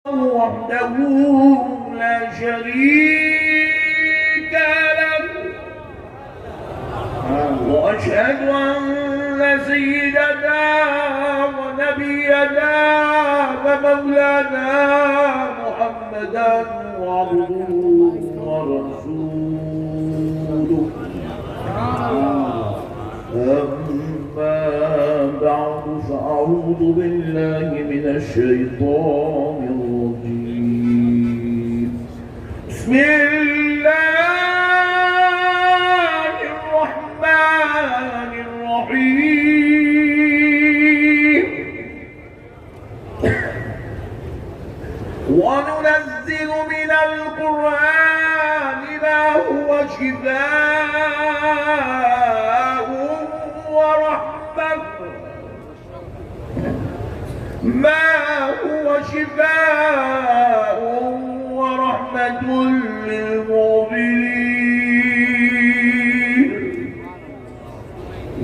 وحده لا شريك له وأشهد أن سيدنا ونبينا ومولانا محمدا عبده ورسوله أما بعد فأعوذ بالله من الشيطان الرجيم بسم الله الرحمن الرحيم وننزل من القرآن ما هو شفاء ورحمة للمؤمنين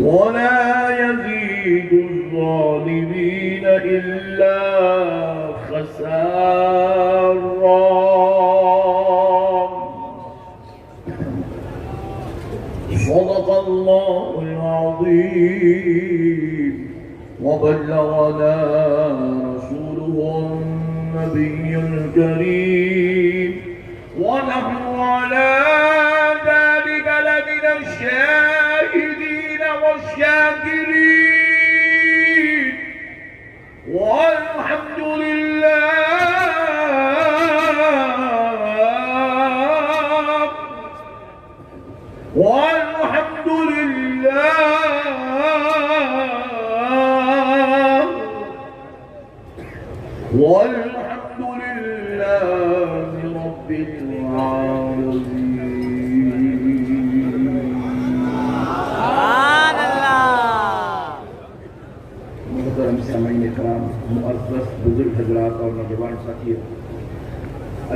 ولا يزيد الظالمين إلا خسارا. صدق الله العظيم وبلغنا رسوله النبي الكريم ونحن على ذلك لمن الشاهدين والشاكرين والحمد لله والحمد لله رب العالمين. سبحان اللہ. محترم سامعین کرام، معزز بزرگ حضرات اور نوجوان ساتھیوں،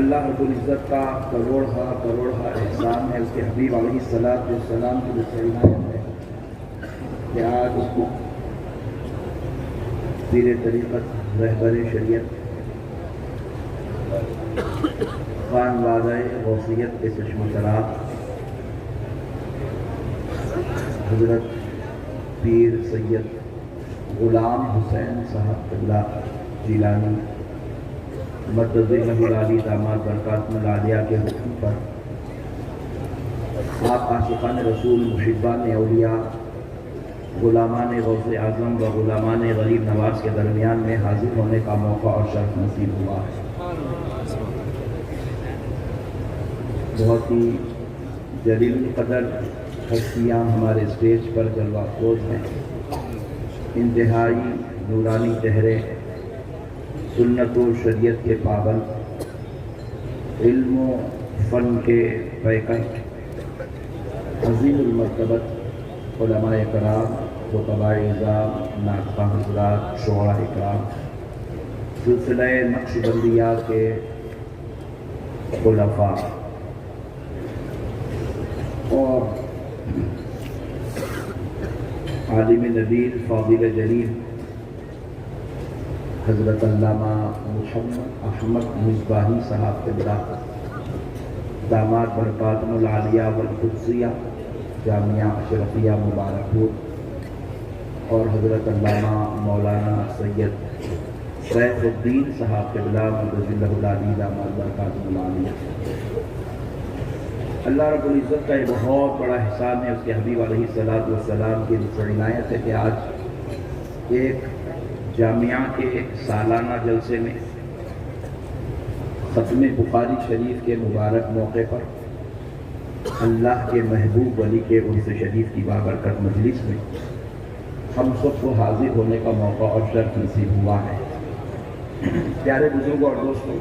اللہ رب العزت کا کروڑا احسان ہے، اس کے حبیب علیہ السلام کی جو عنایت ہے کہ آج اس کو پیر طریقت رہبر شریعت خانوادہ غوثیت کے چشم چراغ حضرت پیر سید غلام حسین صاحب قبلہ جیلانی مددِ العالی داماد برکاتہ العالیہ کے حکم پر آپ عاشقان رسول محبان اولیاء غلامان غوث اعظم و غلامان غریب نواز کے درمیان میں حاضر ہونے کا موقع اور شرف نصیب ہوا ہے. بہت ہی جلیل قدر ہستیاں ہمارے اسٹیج پر جلوہ افروز ہیں. انتہائی نورانی چہرے، سنت و شریعت کے پابند، علم و فن کے پیکر، عظیم المرتبت علماء کرام، خطباء اعظام، ناطقہ حضرات، شعراء اکرام، سلسلہ نقشبندیہ کے خلفاء اور عالم نبیل فاضل جلیل حضرت علامہ محمد احمد مصباحی صاحب قبلہ داماد برکاتہ العالیہ والقدسیہ جامعہ اشرفیہ مبارک پور، اور حضرت علامہ مولانا سید سیف الدین صاحب قبلہ مدظلہ العالی داماد برکاتہ العالیہ. اللہ رب العزت کا یہ بہت بڑا احسان ہے، اس کے حبیب علیہ السلام کی عنایت ہے کہ آج ایک جامعہ کے سالانہ جلسے میں ختم بخاری شریف کے مبارک موقع پر اللہ کے محبوب ولی کے عرس شریف کی بابرکت مجلس میں ہم سب کو حاضر ہونے کا موقع اور شرف نصیب ہوا ہے. پیارے بزرگوں اور دوستوں،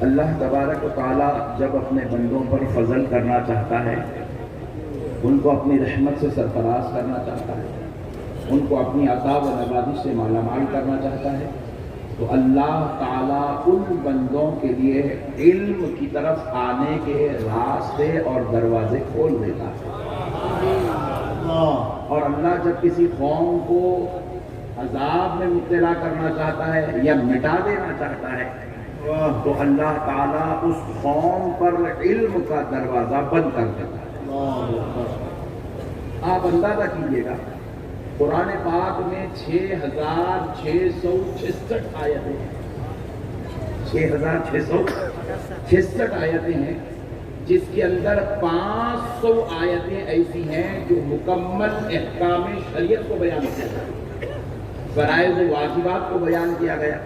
اللہ تبارک و تعالیٰ جب اپنے بندوں پر فضل کرنا چاہتا ہے، ان کو اپنی رحمت سے سرفراز کرنا چاہتا ہے، ان کو اپنی عطا و نوازش سے مالا مال کرنا چاہتا ہے، تو اللہ تعالیٰ ان بندوں کے لیے علم کی طرف آنے کے راستے اور دروازے کھول دیتا ہے. اور اللہ جب کسی قوم کو عذاب میں مبتلا کرنا چاہتا ہے یا مٹا دینا چاہتا ہے تو اللہ تعالیٰ اس قوم پر علم کا دروازہ بند کر دیتا ہے۔ آپ اندازہ کیجئے گا قرآن پاک میں 6666 آیتیں ہیں، 6666 آیتیں ہیں، جس کے اندر 500 آیتیں ایسی ہیں جو مکمل احکام شریعت کو بیان کیا گیا، فرائض و واجبات کو بیان کیا گیا،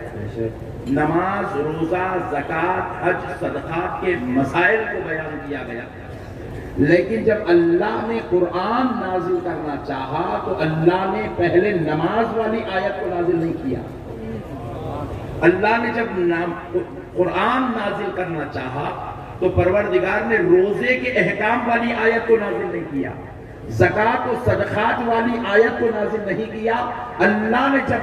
نماز، روزہ، زکوٰۃ، حج، صدقات کے مسائل کو بیان کیا گیا۔ لیکن جب اللہ نے قرآن نازل کرنا چاہا تو اللہ نے پہلے نماز والی آیت کو نازل نہیں کیا۔ اللہ نے جب قرآن نازل کرنا چاہا تو پروردگار نے روزے کے احکام والی آیت کو نازل نہیں کیا، زکوٰۃ و صدقات والی آیت کو نازل نہیں کیا۔ اللہ نے جب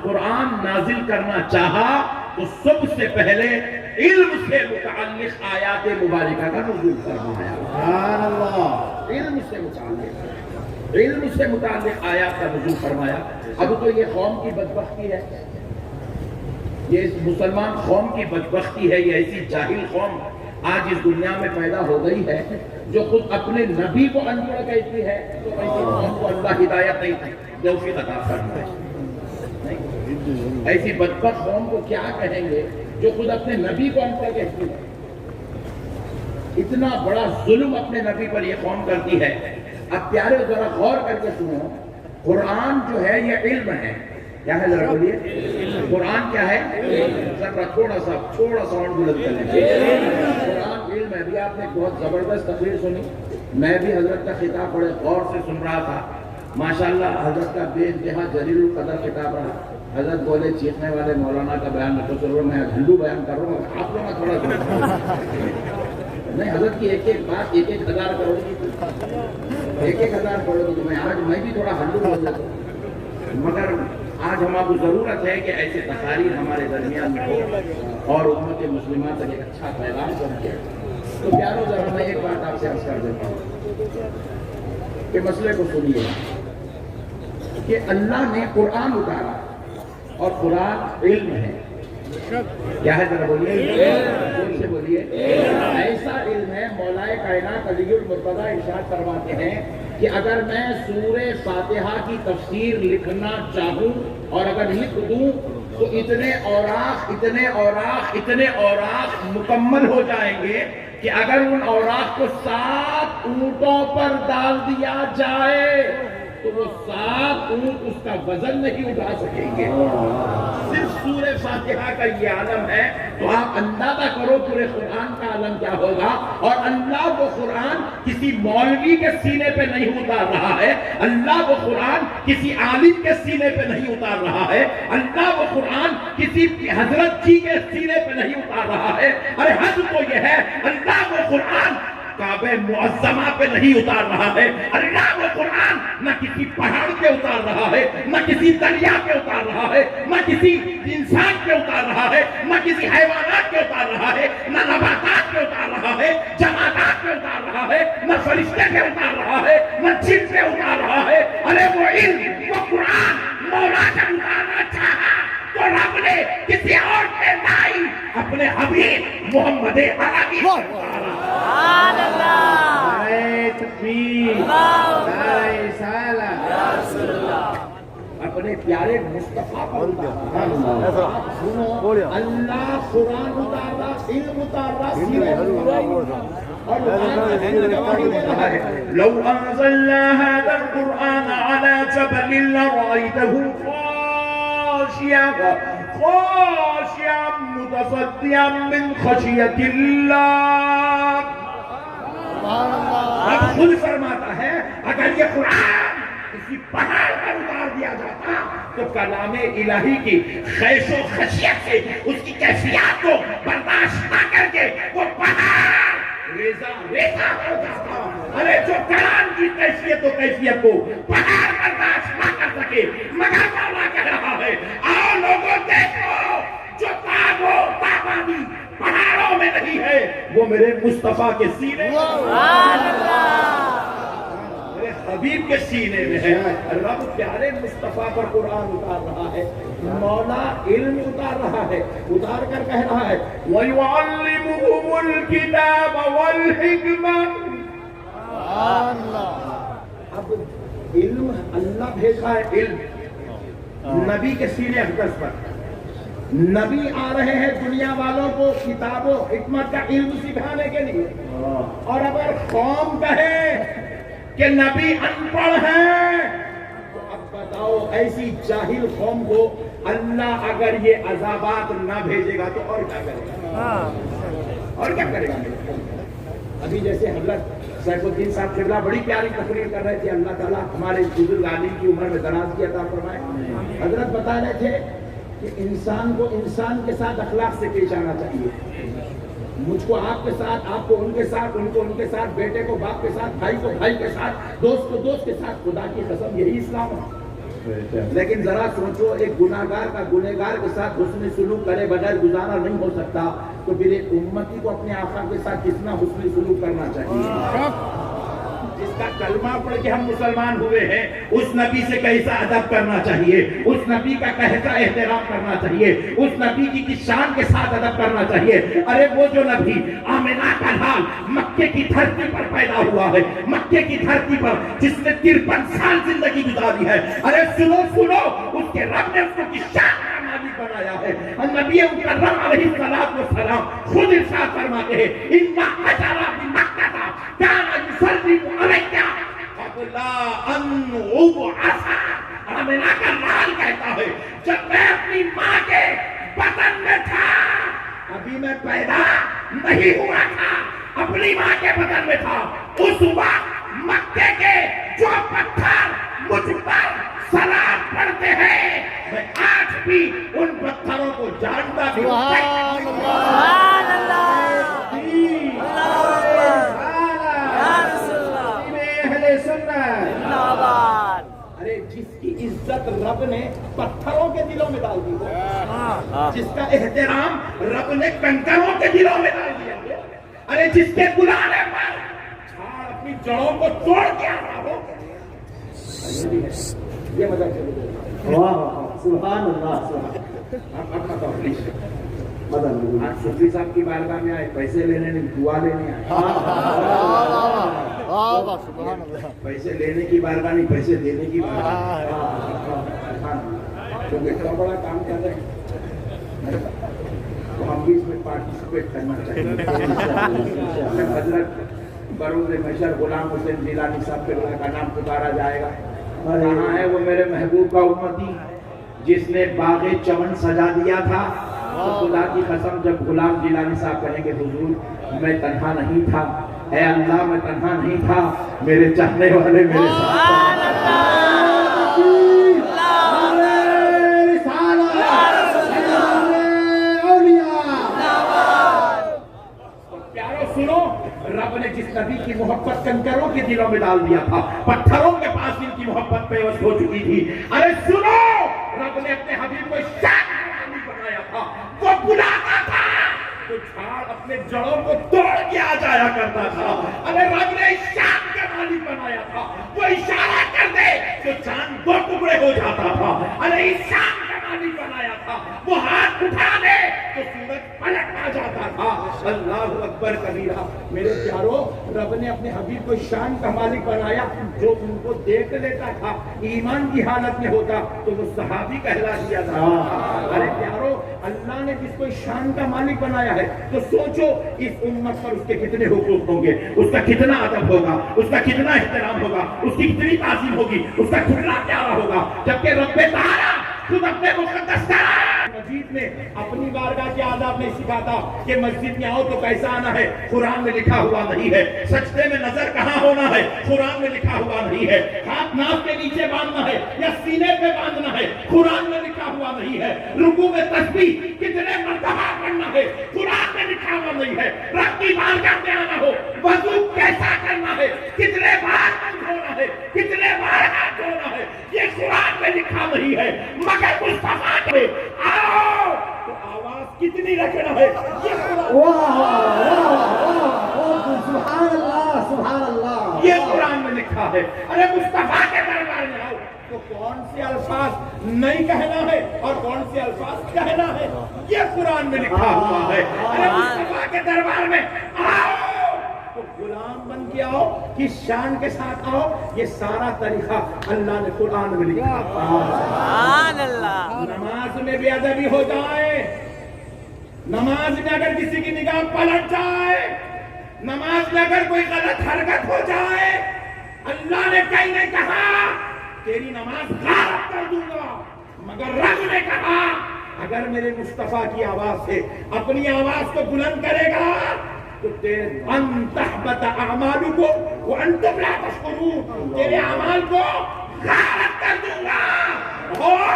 قرآن نازل کرنا چاہا تو سب سے پہلے علم سے متعلق آیات مبارکہ کا نزول فرمایا۔ سبحان اللہ، علم سے متعلق آیات کا نزول فرمایا۔ اب تو یہ قوم کی بدبختی ہے، یہ مسلمان قوم کی بدبختی ہے، یہ ایسی جاہل قوم آج اس دنیا میں پیدا ہو گئی ہے جو خود اپنے نبی کو ان پڑھ کہتی ہے، تو ایسی قوم کو اللہ ہدایت نہیں توفیق عطا فرمائے۔ ایسی بدبخت قوم کو کیا کہیں گے جو خود اپنے نبی کو ان پڑھ کہتی ہے؟ اتنا بڑا ظلم اپنے نبی پر یہ قوم کرتی ہے۔ اب پیارے ذرا غور کر کے سنو، قرآن جو ہے یہ علم ہے۔ کیا ہے ذرا بولیے؟ قرآن کیا ہے؟ ذرا تھوڑا سا ساؤنڈ بلند کر لیں۔ قرآن علم ہے۔ ابھی آپ نے بہت زبردست تقریر سنی، میں بھی حضرت کا خطاب بڑے غور سے سن رہا تھا۔ ماشاءاللہ حضرت کا بے انتہا جلیل القدر خطاب رہا۔ حضرت بولے چیخنے والے مولانا کا بیان نہ تو چلو میں ہندو بیان کر رہا ہوں، آپ لوگ میں تھوڑا نہیں، حضرت کی ایک ایک بات 1000 کروڑ کی، 1000 کروڑ کی، میں بھی تھوڑا ہندو بول دیتا ہوں، مگر آج ہمارا کو ضرورت ہے کہ ایسے تقاریر ہمارے درمیان میں ہو اور امت مسلمہ تک ایک اچھا پیغام پہنچے۔ تو پیارو ذرا میں ایک بات آپ سے عرض کر دیتا ہوں کہ مسئلے کو سنیے کہ اللہ نے قرآن اتارا اور قرآن علم ہے۔ کیا ہے ذرا بولیے؟ جن سے بولیے۔ ایسا علم ہے، مولا کائنات علی المرتضیٰ ارشاد فرماتے ہیں کہ اگر میں سورہ فاتحہ کی تفسیر لکھنا چاہوں اور اگر لکھ دوں تو اتنے اوراق مکمل ہو جائیں گے کہ اگر ان اوراق کو 7 اونٹوں پر ڈال دیا جائے تو وہ 7 اونٹ اس کا وزن نہیں اٹھا سکیں گے۔ صرف سورہ فاتحہ کا یہ عالم ہے، تو آپ اندازہ کرو پورے قرآن کا عالم کیا ہوگا۔ اور اللہ وہ قرآن کسی مولوی کے سینے پہ نہیں اتار رہا ہے، اللہ وہ قرآن کسی عالم کے سینے پہ نہیں اتار رہا ہے، اللہ وہ قرآن کسی حضرت جی کے سینے پہ نہیں اتار رہا ہے۔ ارے حد تو یہ ہے، اللہ وہ قرآن کعبہ معظمہ پہ نہیں اتار رہا ہے، اللہ وہ قرآن نہ کسی پہاڑ پہ اتار رہا ہے، نہ کسی دریا پہ اتار رہا ہے، نہ کسی انسان پہ اتار رہا ہے، نہ کسی حیوانات پہ اتار رہا ہے، نہ نباتات پہ اتار رہا ہے، جمادات پہ اتار رہا ہے، نہ فرشتے پہ اتار رہا ہے، نہ جن پہ اتار رہا ہے۔ ارے وہ علم، وہ قرآن مولا جب اتارنا چاہا تو رب نے کسی اور پہ نہیں، اپنے حبیب محمد عربی پہ اتارا۔ سبحان اللہ، نعرہ تکبیر، نعرہ رسالت، اپنے پیارے مصطفیٰ پر اتارا۔ اللہ قرآن اتارا، علم اتارا، سیرت اتارا، اور لو انزلنا هذا القرآن على جبل لرأيته خاشعا متصدعا من خشية الله۔ اب خود فرماتا ہے اگر یہ قرآن کسی پہاڑ پر اتار دیا جاتا تو کلام الہی کی خیش و خشیت سے اس کی کیفیات کو برداشت نہ کر کے وہ پہاڑ ریزہ ہو جاتا۔ ارے جو کلام کی کیفیت کو پہاڑ برداشت نہ کر سکے، مگر مولا کہہ رہا ہے آؤ لوگوں دیکھو جو تابانی پہاڑوں میں نہیں ہے وہ میرے مصطفیٰ کے سینے۔ حبیب کے سینے میں ہے. رب پیارے مصطفیٰ پر قرآن اتار رہا ہے, مولا علم اتار رہا ہے, اتار کر کہہ رہا ہے وَيُعَلِّمُهُمُ الْكِتَابَ وَالْحِكْمَةَ. اب علم اللہ بھیجا ہے, علم نبی کے سینے اقدس پر. نبی آ رہے ہیں دنیا والوں کو کتاب و حکمت کا علم سکھانے کے لیے, اور اگر قوم کہے کہ نبی ان پڑھ ہے تو اب بتاؤ ایسی جاہل قوم کو اللہ اگر یہ عذابات نہ بھیجے گا تو اور کیا کرے گا, اور کیا کرے گا. ابھی جیسے حضرت سیف الدین صاحب قبلہ بڑی پیاری تقریر کر رہے تھے, اللہ تعالیٰ ہمارے بزرگ عالم کی عمر میں دراز کی عطا فرمائے. حضرت بتا رہے تھے کہ انسان کو انسان کے ساتھ اخلاق سے پیش آنا چاہیے. مجھ کو آپ کے ساتھ, آپ کو ان کے ساتھ, ان کو ان کے ساتھ, بیٹے کو باپ کے ساتھ, بھائی کو بھائی کے ساتھ, دوست کو دوست کے ساتھ. خدا کی قسم یہی اسلام ہے. لیکن ذرا سوچو, ایک گناہگار کا گنہگار کے ساتھ حسن سلوک کرے بغیر گزارا نہیں ہو سکتا, تو پھر ایک امتی کو اپنے آقا کے ساتھ کتنا حسن سلوک کرنا چاہیے. جس کا کلمہ پڑھ کے ہم مسلمان ہوئے ہیں, اس نبی سے کیسا ادب کرنا چاہیے, اس نبی کا کیسا احترام کرنا چاہیے, اس نبی کی کس شان کے ساتھ ادب کرنا چاہیے. ارے وہ جو نبی آمنہ کا لال مکے کی دھرتی پر پیدا ہوا ہے, مکے کی دھرتی پر جس نے 53 سال زندگی گزاری ہے, ارے سنو سنو, اس کے رب نے اس کو کس شان کا مالک بنایا ہے. نبی مکرم علیہ السلام خود ارشاد فرماتے ہیں اِنَّا حَجَرَ بِمَکَّةَ كَانَ يُسَلِّمُ عَلَيَّ قَبْلَ أَنْ أُبْعَثَ. آمنہ کا لال کہتا ہے جب میں اپنی ماں کے بطن میں تھا, ابھی میں پیدا نہیں ہوا تھا, اپنی ماں کے بطن میں تھا, اس وقت مکے کے جو پتھر مجھ پر سلام پڑھتے ہیں میں آج بھی ان پتھروں کو جانتا بھی ہوں. سبحان اللہ, ارے جس کی عزت رب نے پتھروں کے دلوں میں ڈال دی, جس کا احترام رب نے کنکروں کے دلوں میں ڈال دیا, ارے جس کے بلانے پر جھاڑ اپنی جڑوں کو توڑ کے آ رہا ہو, یہ مذہب سے سبحان اللہ. اپنا تفریح آج صوفی صاحب کی بارگاہ میں آئے, پیسے لینے نہیں, دعا لینے آئے. پیسے لینے کی بارگاہ نہیں, پیسے دینے کی بارگاہ. کیونکہ اتنا بڑا کام کر رہے ہیں تو ہم بھی اس میں پارٹیسپیٹ کرنا چاہیے. حضرت بروز محشر غلام حسین جیلانی صاحب کے کا نام پکارا جائے گا. کہاں ہے وہ میرے محبوب کا امتی جس نے باغ چمن سجا دیا تھا؟ تو خدا کی قسم جب غلام جیلانی صاحب کہیں گے حضور میں تنہا نہیں تھا, اے اللہ میں تنہا نہیں تھا, میرے چاہنے والے میرے ساتھ. پیارو سنو, رب نے جس نبی کی محبت کنکروں کے دلوں میں ڈال دیا تھا, پتھروں کے پاس ان کی محبت پیوست ہو چکی تھی. ارے سنو, رب نے اپنے حبیب کو شان بنایا تھا, وہ بلاتا تھا تو جھاڑ اپنے جڑوں کو توڑ کے آ جایا کرتا تھا. ارے رب نے شان کا مالک بنایا تھا, وہ اشارہ کر دے تو چاند 2 ٹکڑے ہو جاتا تھا. ارے شان کا مالک بنایا تھا, وہ ہاتھ اٹھا دے تو سورج پلٹ آ جاتا تھا. اللہ اکبر کبیرہ. میرے پیارو, رب نے اپنے حبیب کو شان کا مالک بنایا, جو ان کو دیکھ لیتا تھا ایمان کی حالت میں ہوتا تو وہ صحابی کہلا دیا تھا. ارے پیارو, اللہ نے جس کو شان کا مالک بنایا ہے تو سوچو اس امت پر اس کے کتنے حقوق ہوں گے, اس کا کتنا ادب ہوگا, اس کا کتنا احترام ہوگا, اس کی کتنی تعظیم ہوگی, اس کا کتنا پیارا ہوگا. جبکہ رب تعالیٰ خود اپنے مقدس مجید میں اپنی بارگاہ کے آداب نہیں سکھاتا کہ مسجد میں آؤ تو کیسا آنا ہے, قرآن میں لکھا ہوا نہیں ہے. سجدے میں نظر کہاں ہونا ہے, قرآن میں لکھا ہوا نہیں ہے. ہاتھ ناف کے نیچے باندھنا ہے یا سینے پہ باندھنا ہے, قرآن میں لکھا ہوا نہیں ہے. رکوع میں تسبیح کتنے مرتبہ پڑھنا ہے, قرآن میں لکھا ہوا نہیں ہے. رب کی بارگاہ میں آنا ہو, وضو کیسا کرنا ہے, کتنے بار منہ دھونا ہے, کتنے بار ہاتھ دھونا ہے, یہ قرآن میں لکھا نہیں ہے. مگر مصطفیٰ کے آؤ تو آواز کتنی رکھنا ہے, یہ قرآن میں لکھا لکھا ہے. ارے مصطفیٰ کے دربار میں آؤ تو کون سے الفاظ نہیں کہنا ہے اور کون سے الفاظ کہنا ہے یہ قرآن میں لکھا ہوا ہے. ارے مصطفیٰ کے دربار میں آؤ تو غلام بن کے آؤ، کس شان کے ساتھ آؤ، یہ سارا طریقہ اللہ نے قرآن میں لکھا. سبحان اللہ. نماز میں بے ادبی ہو جائے، نماز میں اگر کسی کی نگاہ پلٹ جائے، نماز میں اگر کوئی غلط حرکت ہو جائے، اللہ نے کہیں نہیں کہا تیری نماز غارت کر دوں گا، مگر رب نے کہا اگر میرے مصطفیٰ کی آواز سے اپنی آواز کو بلند کرے گا تو ان تحبط اعمالکم وانتم لا تشعرون، تیرے اعمال کو غارت کر دوں گا اور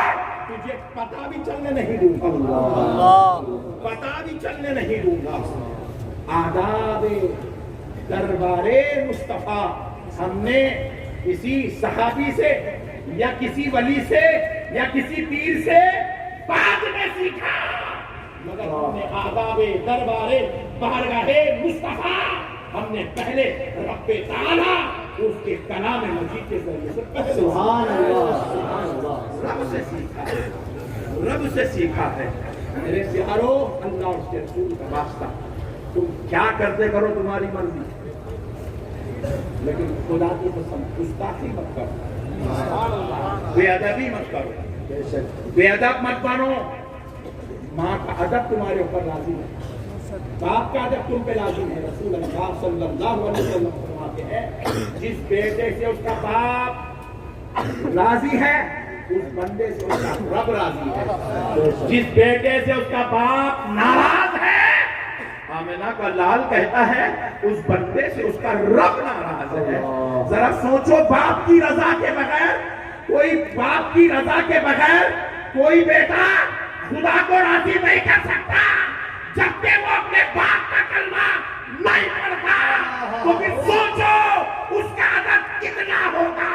تجھے پتہ بھی چلنے نہیں دوں گا، پتہ بھی چلنے نہیں دوں گا. آداب دربار مصطفیٰ ہم نے کسی صحابی سے یا کسی ولی سے یا کسی پیر سے بعد میں سیکھا، مگر ہم نے آداب دربار بارگاہ مصطفیٰ ہم نے پہلے رب تعالیٰ اس کے کلام مجید کے ذریعے سے پہلے سبحان اللہ سبحان اللہ رب سے سیکھا ہے، رب سے سیکھا ہے. میرے پیارو، اللہ اور اس کے رسول کا واسطہ، تم کیا کرتے کرو تمہاری مرضی، لیکن خدا کی قسم گستاخی مت کرو، بے ادبی مت کرو، بے ادب مت بنو. ماں کا ادب تمہارے اوپر لازم ہے، باپ کا ادب تم پہ لازم ہے. رسول اللہ صلی اللہ علیہ وسلم فرماتے ہیں جس بیٹے سے اس کا باپ راضی ہے اس بندے سے اس کا رب راضی ہے، جس بیٹے سے اس کا باپ ناراض ہے، آمنہ کا لال کہتا ہے اس بندے سے اس کا رب ناراض ہے. ذرا سوچو، باپ کی رضا کے بغیر باپ کی رضا کے بغیر کوئی بیٹا خدا کو راضی نہیں کر سکتا. جب کہ وہ اپنے باپ کا کلمہ نہیں پڑھتا تو پھر سوچو اس کا ادب کتنا ہوگا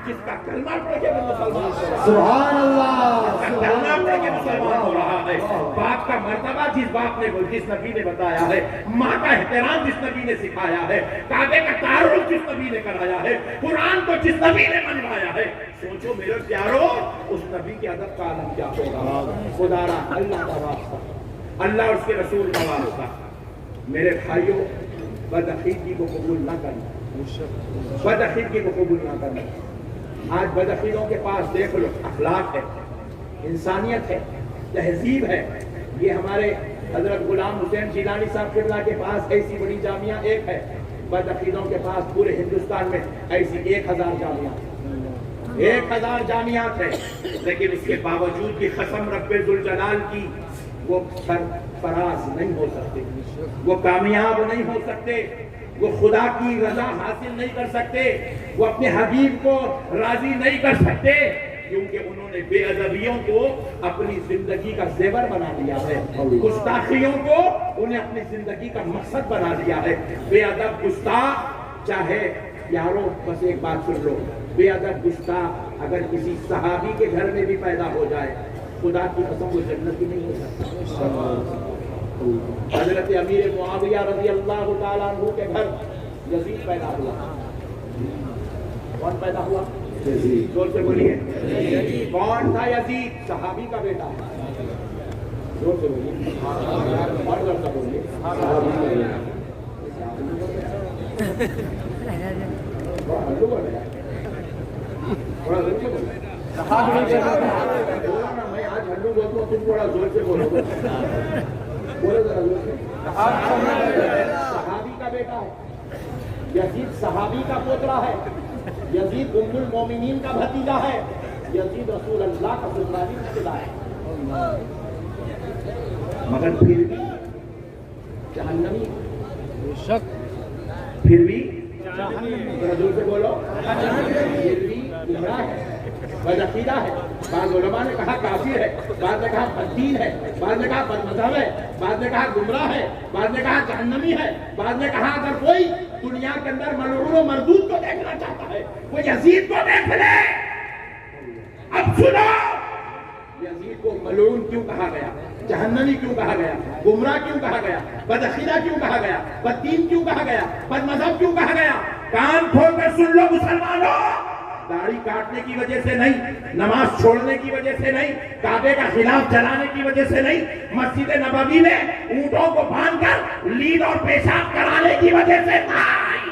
جس کا کلمہ پڑھ کے مسلمان سبحان اللہ کلمہ پڑھ کے مسلمان ہو رہا ہے. باپ کا مرتبہ جس باپ نے جس نبی نے بتایا ہے، ماں کا احترام جس نبی نے سکھایا ہے، کعبے کا تعارف جس نبی نے کرایا ہے، قرآن کو جس نبی نے منوایا ہے، سوچو میرے پیارو اس نبی کے ادب کا عالم کیا ہوگا. خدا را اللہ کا واسطہ، اللہ اور اس کے رسول کا واسطہ، میرے بھائیوں بدعقیدگی کو قبول نہ کرنا، بدعقیدگی کو قبول نہ کرنا. آج بدعقیدوں کے پاس دیکھ لو اخلاق ہے، انسانیت ہے، تہذیب ہے. یہ ہمارے حضرت غلام حسین جیلانی صاحب قبلہ کے پاس ایسی بڑی جامعہ ایک ہے، بدعقیدوں کے پاس پورے ہندوستان میں ایسی 1000 جامعات، 1000 جامعات ہیں. لیکن اس کے باوجود بھی قسم رب ذوالجلال کی وہ سرفراز نہیں ہو سکتے، وہ کامیاب نہیں ہو سکتے، وہ خدا کی رضا حاصل نہیں کر سکتے، وہ اپنے حبیب کو راضی نہیں کر سکتے، کیونکہ انہوں نے بے ادبیوں کو اپنی زندگی کا زیور بنا لیا ہے، گستاخیوں کو انہیں اپنی زندگی کا مقصد بنا لیا ہے. بے ادب گستاخ، چاہے یارو بس ایک بات سن لو، بے ادب گستاخ اگر کسی صحابی کے گھر میں بھی پیدا ہو جائے خدا کی قسم وہ جنتی نہیں ہو سکتا. حضرت امیر معاویہ رضی اللہ تعالیٰ عنہ کے گھر یزید پیدا ہوا. کون پیدا ہوا؟ یزید. زور سے بولیے، کون تھا یزید؟ صحابی کا بیٹا. زور سے بولیے، اور زور سے بولیے. میں آج ہنڈو بولتا ہوں، تم تھوڑا زور سے بولو. صحابی کا بیٹا ہے یزید، صحابی کا پوترا ہے یزید، ام المومنین کا بھتیجا ہے یزید، رسول اللہ کا سسرالی رشتہ دار ہے، مگر پھر بھی جہنمی. پھر بھی زور سے بولو، پھر بھی گمراہ ہے، بدعقیدہ ہے. بعض علماء نے کہا کافر ہے، بعض نے کہا بددین ہے، بعض نے کہا بدمذہب ہے، بعض نے کہا گمراہ ہے، بعض نے کہا جہنمی ہے، بعض نے کہا اگر کوئی دنیا کے اندر ملعون و مردود کو دیکھنا چاہتا ہے وہ یزید کو دیکھ لے. اب سنو، یزید کو ملعون کیوں کہا گیا، جہنمی کیوں کہا گیا، گمراہ کیوں کہا گیا، بدعقیدہ کیوں کہا گیا، بددین کیوں کہا گیا، بدمذہب کیوں کہا گیا؟ کان کھول کر سن لو مسلمانوں، داڑھی کاٹنے کی وجہ سے نہیں، نماز چھوڑنے کی وجہ سے نہیں، کعبے کا خلاف جلانے کی وجہ سے نہیں، مسجد نبوی میں اونٹوں کو باندھ کر لید اور پیشاب کرانے کی وجہ سے نہیں،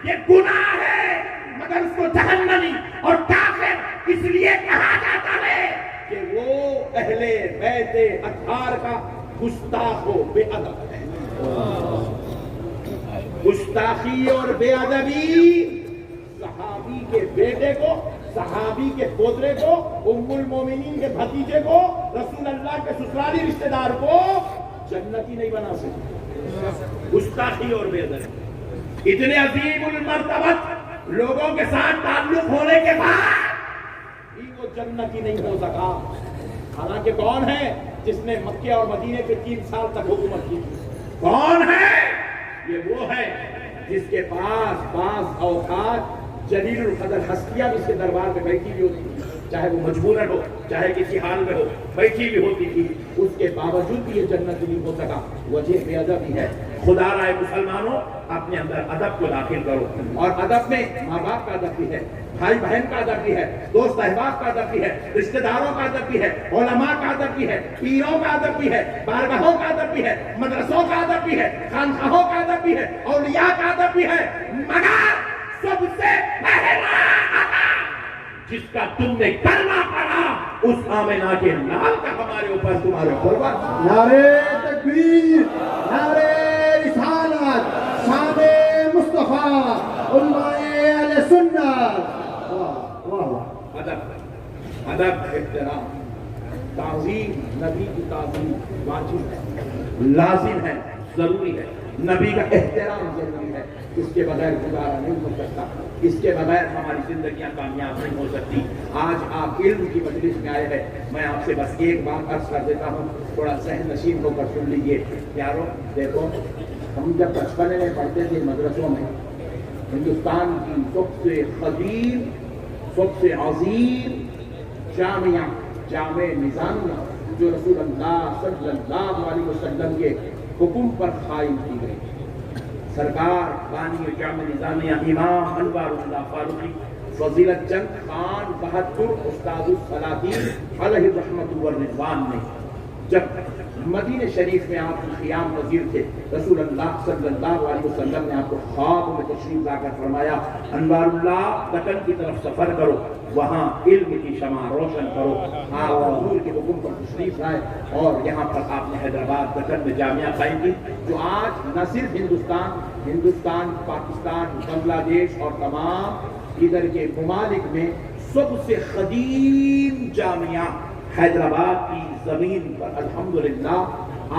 یہ گناہ ہے، مگر اس کو جہنمی اور کافر اس لیے کہا جاتا ہے کہ وہ اہل بیت اطہار کا گستاخ و بے ادب ہے۔ گستاخی اور بے ادبی صحابی کے بیٹے کو، صحابی کے پوترے کو، ام المومنین کے بھتیجے کو، رسول اللہ کے سسرالی رشتہ دار کو جنتی نہیں بنا سکتے۔ گستاخی اور بے ادبی، اتنے عظیم المرتبت لوگوں کے ساتھ تعلق ہونے کے بعد بھی وہ جنتی نہیں ہو سکا۔ حالانکہ کون ہے جس نے مکہ اور مدینے پہ 3 سال تک حکومت کی؟ کون ہے؟ یہ وہ ہے جس کے پاس بعض اوقات جلیل القدر ہستیاں بھی اس کے دربار میں بیٹھی بھی ہوتی تھی، چاہے وہ مجبوراً ہو، چاہے کسی حال میں ہو، بیٹھی بھی ہوتی تھی، اس کے باوجود بھی یہ جنت نہیں ہو سکا۔ وجہ بے ادبی ہے۔ خدا رائے مسلمانوں، اپنے اندر ادب کو داخل کرو، اور ادب میں ماں باپ کا ادب بھی ہے، بھائی بہن کا ادب بھی ہے، دوست احباب کا ادب بھی ہے، رشتہ داروں کا ادب بھی ہے، علماء کا ادب بھی ہے، پیروں کا ادب بھی ہے، بارگاہوں کا ادب بھی ہے، مدرسوں کا ادب بھی ہے، خانقاہوں کا ادب بھی ہے، اولیاء کا ادب بھی ہے، مگر سب سے پہلا ادب جس کا تم نے کلمہ پڑھا، اس آمنہ کے لال کا ہمارے اوپر تمہارے اوپر نعرے تکبیر، نعرے رسالت، شان مصطفیٰ، علماء اہل سنت۔ ادب، ادب، احترام، تعظیم، نبی کی تعظیم واجب ہے، لازم ہے، ضروری ہے۔ نبی کا احترام ضروری ہے، اس کے بغیر گزارا نہیں ہو سکتا، اس کے بغیر ہماری زندگیاں کامیاب نہیں ہو سکتی۔ آج آپ علم کی مجلس میں آئے ہیں، میں آپ سے بس ایک بات عرض کر دیتا ہوں، تھوڑا ذہن نشین ہو کر سن لیجئے۔ پیارو دیکھو، ہم جب بچپنے میں پڑھتے تھے مدرسوں میں، ہندوستان کی سب سے قدیم، سب سے عظیم جامعہ، جامع نظامیہ، جو رسول اللہ صلی اللہ علیہ وسلم کے حکم پر قائم کی گئی، سرکار بانی جامع نظامیہ امام انوار اللہ فاروقی فضیلت چند خان بہادر استاد السلاطین علیہ رحمت والرضوان نے جب مدینہ شریف میں آپ کی قیام پذیر تھے، رسول اللہ صلی اللہ علیہ وسلم نے آپ کو خواب میں تشریف لا کر فرمایا، انوار اللہ دکن کی طرف سفر کرو، وہاں علم کی شمع روشن کرو۔ آپ حضور کے حکم پر تشریف لائے اور یہاں پر آپ نے حیدرآباد دکن میں جامعہ قائم کی، جو آج نہ صرف ہندوستان، پاکستان، بنگلہ دیش اور تمام ادھر کے ممالک میں سب سے قدیم جامعہ حیدرآباد کی زمین پر الحمدللہ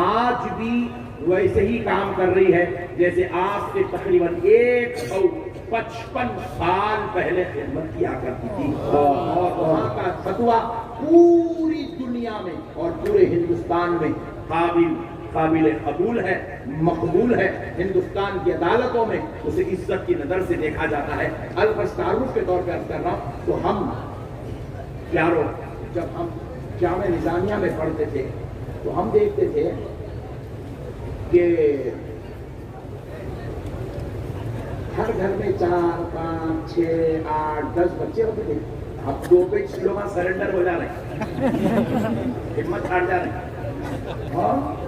آج بھی ویسے ہی کام کر رہی ہے جیسے آج سے تقریباً 155 سال پہلے خدمت کیا کرتی تھی، اور وہاں کا فتویٰ پوری دنیا میں اور پورے ہندوستان میں قابل قبول ہے، مقبول ہے۔ ہندوستان کی عدالتوں میں اسے عزت کی نظر سے دیکھا جاتا ہے۔ الفاظ تعارف کے طور پہ عرض کر رہا ہوں، تو ہم پیارو جب ہم جامع نظامیہ میں پڑھتے تھے تو ہم دیکھتے تھے کہ ہر گھر میں 4، 5، 6، 8، 10 بچے ہوتے تھے۔ اب 2 پہ لوگ سرنڈر ہو جا رہے ہیں، ہمت ہار جا رہے ہیں، اور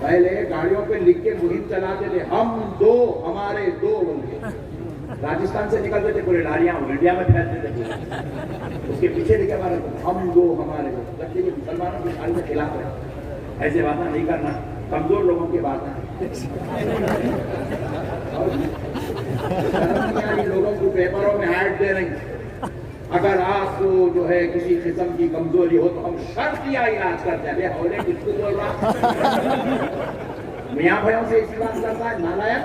پہلے گاڑیوں پہ لکھ کے مہم چلاتے تھے، ہم 2 ہمارے 2 بول کے راجستھان سے نکلتے تھے، پورے لاریاں انڈیا میں پھیلتے تھے، اس کے پیچھے لکھے ہمارے ہم 2 ہمارے 2۔ لگتے کہ مسلمانوں کی حال کے خلاف ہے، ایسے باتیں نہیں کرنا، کمزور لوگوں کی باتیں، لوگوں کو پیپروں میں ایڈ دے رہی ہیں۔ اگر آپ کو جو ہے کسی قسم کی کمزوری ہو تو ہم شرطیہ علاج کرتے ہیں۔ ہولے کس کو بول رہا میاں بھائیوں سے ایسی بات کرتا ہے، نالائق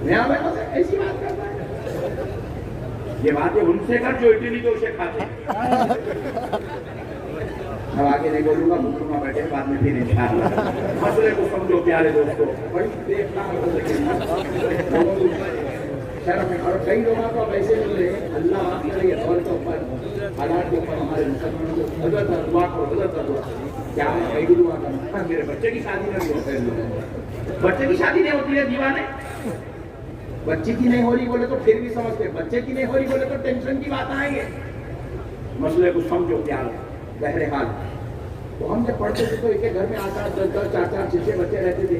میاں بھائیوں سے ایسی بات کرتا ہے۔ یہ باتیں ان سے کر جو اٹلی ڈوسے کھاتے ہیں۔ اب آگے نہیں بولوں گا، مسلمان بیٹھے بعد میں پھر انشاءاللہ مسئلے کو سمجھو پیارے دوستوں۔ بڑی دیکھنا شرف ہے. اور کئی لوگوں کو ایسے مل رہے ہیں, اللہ آپ کے لیے دور کے اوپر حالات کے اوپر ہمارے مسلمانوں کو حضرت دعا کرو, حضرت دعا. کیا ہے کئی دعا کرنا, میرے بچے کی شادی نہیں ہوتی ہے, بچے کی شادی نہیں ہوتی ہے دیوانے. بچے کی نہیں ہو رہی بولے تو پھر بھی سمجھتے, بچے کی نہیں ہو رہی بولے تو ٹینشن کی بات آئیں گے. مسئلے کو سمجھو کیا ہے بہرحال. تو ہم جب پڑھتے تھے تو ایک گھر میں 8-8, 10-10, 4-4, 6-6 بچے رہتے تھے.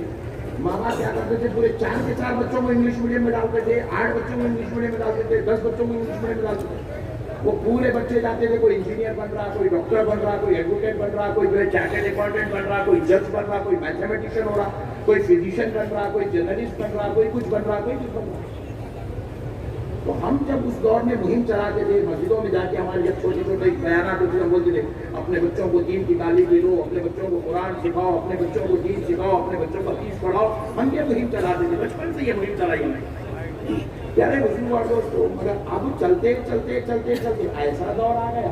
ماں باپ کیا کرتے تھے, پورے 4 کے 4 بچوں کو انگلش میڈیم میں ڈالتے تھے, 8 بچوں کو انگلش میڈیم میں ڈالتے تھے, 10 بچوں کو انگلش میڈیم میں ڈالتے تھے. وہ پورے بچے جاتے تھے, کوئی انجینئر بن رہا, کوئی ڈاکٹر بن رہا, کوئی ایڈوکیٹ بن رہا, کوئی جو ہے چارٹرڈ اکاؤنٹنٹ بن رہا, کوئی جج بن رہا, کوئی میتھمیٹیشین ہو رہا, کوئی فزیشین بن رہا, کوئی جرنلسٹ بن رہا, کوئی کچھ بن رہا, کوئی کچھ بن رہا. تو ہم جب اس دور میں مہم چلاتے تھے, مسجدوں میں جا کے ہمارے جب چھوٹے چھوٹے بیانات ہوتے تھے, ہم بولتے تھے اپنے بچوں کو دین کی تعلیم دو, اپنے بچوں کو قرآن سکھاؤ, اپنے بچوں کو دین سکھاؤ, اپنے بچوں کو حدیث پڑھاؤ. ہم یہ مہم چلاتے تھے, بچپن سے یہ مہم چلائی ہمیں. پیارے مسلم اور دوستو, مگر اب چلتے چلتے چلتے چلتے ایسا دور آ گیا,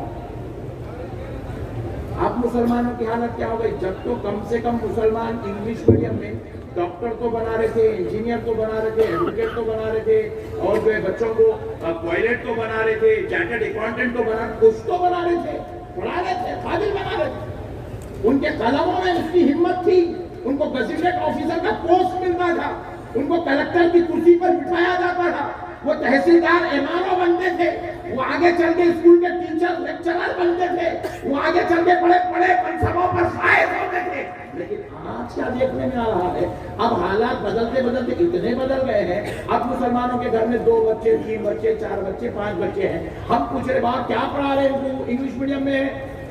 اب مسلمانوں کی حالت کیا ہو گئی. جب تو کم سے کم مسلمان انگلش میڈیم میں ڈاکٹر تو بنا رہے تھے, انجینئر تو بنا رہے تھے, ایڈوکیٹ تو بنا رہے تھے, اور جو ہے بچوں کو پائلٹ تو بنا رہے تھے, چارٹرڈ اکاؤنٹنٹ تو بنا, کچھ تو بنا رہے تھے, پڑھا رہے تھے, قابل بنا رہے تھے. ان کے قلموں میں اس کی ہمت تھی, ان کو گزیٹڈ آفیسر کا پوسٹ ملتا تھا, ان کو کلکٹر کی کرسی پر بٹھایا جاتا تھا, وہ تحصیلدار ایمانو بنتے تھے, وہ آگے چل کے اسکول کے ٹیچر لیکچرر بنتے تھے, وہ آگے چل کے بڑے بڑے منصبوں پر فائز ہوتے تھے. لیکن آج کیا دیکھنے میں آ رہا ہے, اب حالات بدلتے بدلتے اتنے بدل گئے ہیں. اب مسلمانوں کے گھر میں 2 بچے, 3 بچے, 4 بچے, 5 بچے ہیں. ہم پوچھ رہے باپ کیا پڑھا رہے ہیں, انگلش میڈیم میں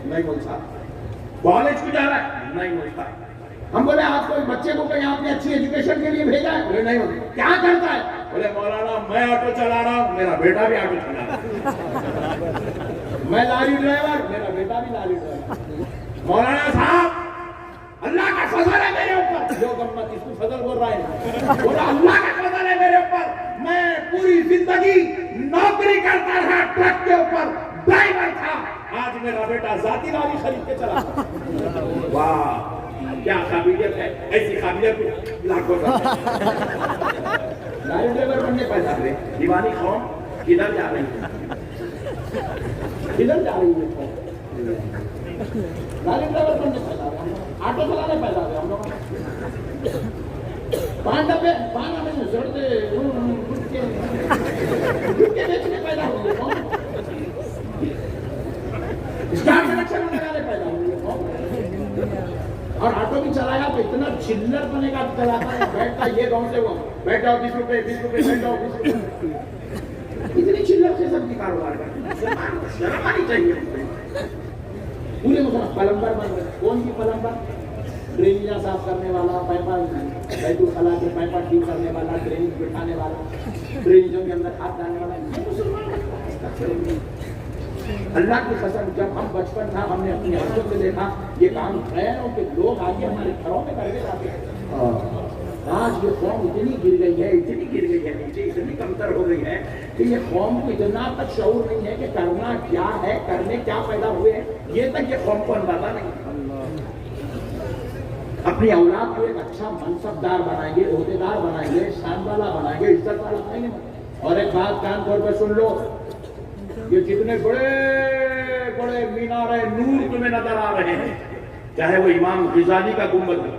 نہیں بولتا, کالج کو جا رہا ہے نہیں بولتا. ہم بولے آپ کو بچے کو کہیں آپ نے اچھی ایجوکیشن کے لیے بھیجا ہے, بولے نہیں بولتا. کیا کرتا ہے, بولے مولانا میں آٹو چلا رہا ہوں, میرا بیٹا بھی آٹو چلا رہا ہے. میں لاری ڈرائیور, میرا بیٹا بھی لاری ڈرائیور. مولانا صاحب اللہ کا فضل ہے میرے اوپر, جو گمت اس کو فضل بول رہا ہے, بولا اللہ کا فضل ہے میرے اوپر, میں پوری زندگی نوکری کرتا رہا, ٹرک کے اوپر ڈرائیور تھا, آج میرا بیٹا ذاتی گاڑی خرید کے چلا. واہ کیا قابلیت ہے, ایسی قابلیت کو لاکھوں لاری ڈرائیور بننے پیدا ہوئے. دیوانی قوم کدھر جا رہی ہے, کدھر جا رہی ہے قوم, لاری ڈرائیور بننے پیدا ہوئے, آٹو چلانے پیدا ہوئے. ہم لوگ 5 ڈبے 5 ڈبے جڑتے گٹکے بیچنے پیدا ہوئے, اسٹار کنیکشن لگانے پیدا ہوئے. اور آٹو بھی چلایا تو اتنا چلر بنے گا چلاتا ہے, بیٹھتا یہ گاؤں سے وہ بیٹھ جاؤ 20 روپے 20 روپے, بیٹھ جاؤ 20 روپے. اتنی چلر سے سب کی کاروبار کرتے ہیں, شرم آنی چاہیے. پورے مسلمان پلمبر بن گئے. کون سی پلمبر, ڈرینیاں صاف کرنے والا, پیپا بیت الخلا کے پیپا ٹھیک کرنے والا, ڈرینیج بٹھانے والا, ڈرینیجوں کے اندر ہاتھ ڈالنے والا, یہ مسلمان. اللہ کی قسم جب ہم بچپن تھا ہم نے اپنی آنکھوں سے دیکھا یہ کام غیروں کے لوگ آگے ہمارے گھروں میں کر کے جاتے ہیں. آج یہ قوم اتنی گر گئی ہے, اتنی گر گئی ہے نیچے, اتنی کمتر ہو گئی ہے کہ یہ قوم کو اتنا تک شعور نہیں ہے کہ کرنا کیا ہے, کرنے کیا پیدا ہوئے ہیں, یہ تک یہ قوم کو اندازہ نہیں. اپنی اولاد کو ایک اچھا منصبدار بنائیں گے, عہدیدار بنائیں گے, شان والا بنائیں گے, عزت والا بنائیں گے. اور ایک بات کان کھول کر سن لو, یہ جتنے بڑے بڑے مینار نور تمہیں نظر آ رہے ہیں, چاہے وہ امام غزالی کا گنبد ہو,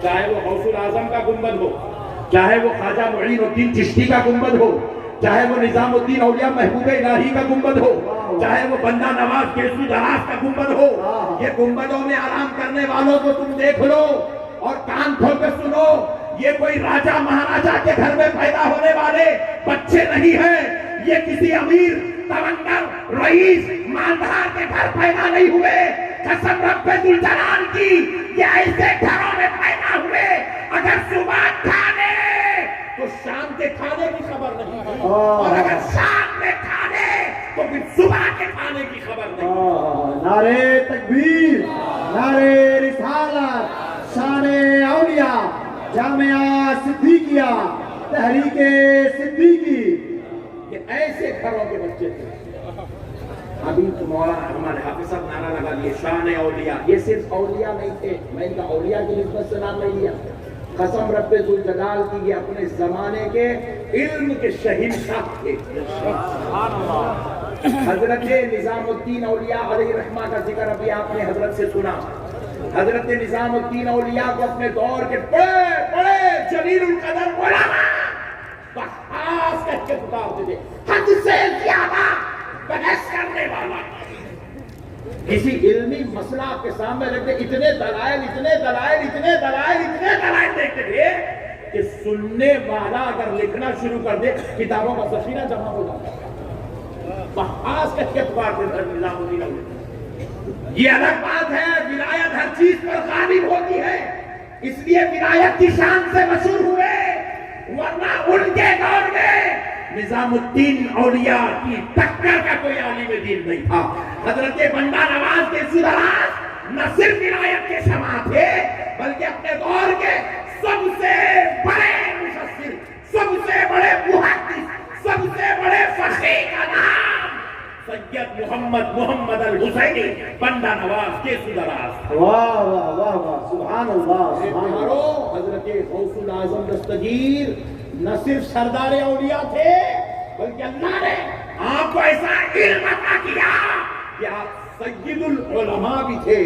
چاہے وہ غوث الاعظم کا گنبد ہو, چاہے وہ خواجہ معین الدین چشتی کا گنبد ہو, چاہے وہ نظام الدین اولیاء محبوب الہی کا گنبد ہو, چاہے وہ بندہ نواز کیسو دراز کا گنبد ہو, یہ گنبدوں میں آرام کرنے والوں کو تم دیکھ لو اور کان کھول کے سنو, یہ کوئی راجہ مہاراجہ کے گھر میں پیدا ہونے والے بچے نہیں ہیں, یہ کسی امیر تونگر رئیس مالدار کے گھر پیدا نہیں ہوئے. قسم رب ذوالجلال کی یہ ایسے گھروں میں پیدا ہوئے, اگر صبح کھانے تو شام کے کھانے کی خبر نہیں, اور اگر شام میں کھانے تو پھر صبح کے کھانے کی خبر نہیں. نعرے تکبیر, نعرے رسالت, شان اولیاء, جامعہ صدیقیہ, تحریک صدیقی, یہ ایسے گھروں کے بچے تھے. ابھی مولانا ہمارے حافظ صاحب نعرہ لگا لیے شان اولیاء, یہ صرف اولیاء نہیں تھے, میں ان کا اولیاء کی نسبت سے نام نہیں لیا, قسم رب ذوال جلال کی یہ اپنے زمانے کے علم کے شہنشاہ تھے۔ حضرت نظام الدین اولیاء علیہ رحمہ کا ذکر ابھی آپ نے حضرت سے سنا۔ حضرت نظام الدین اولیاء کو اپنے دور کے بڑے بڑے جلیل القدر علماء بحث کہہ کے پکارتے تھے، حد سے زیادہ بحث کرنے والا۔ کسی علمی مسئلہ کے سامنے رکھتے اتنے دلائل دیکھتے تھے کہ سننے والا اگر لکھنا شروع کر دے کتابوں کا ذخیرہ جمع ہو جاتا ہے۔ بحث کہہ کے پکارتے تھے نظام الدین اولیاء۔ یہ الگ بات ہے، ولایت ہر چیز پر غالب ہوتی ہے، اس لیے ولایت کی شان سے مشہور ہوئے، ورنہ ان کے دور میں نظام الدین اولیاء کی ٹکر کا کوئی عالم دین نہیں تھا۔ حضرت بندہ نواز کے سدراس نہ صرف ولایت کے شمع تھے بلکہ اپنے دور کے سب سے بڑے مفسر، سب سے بڑے محدث، سب سے بڑے فقیہ کا نام سید محمد الحسینی بندہ نواز کے سدراس۔ واہ واہ واہ واہ، سبحان اللہ سبحان اللہ۔ حضرت غوث الاعظم دستگیر نہ صرف سردار اولیاء تھے بلکہ اللہ نے آپ کو ایسا علم عطا کیا کہ آپ سید العلماء بھی تھے۔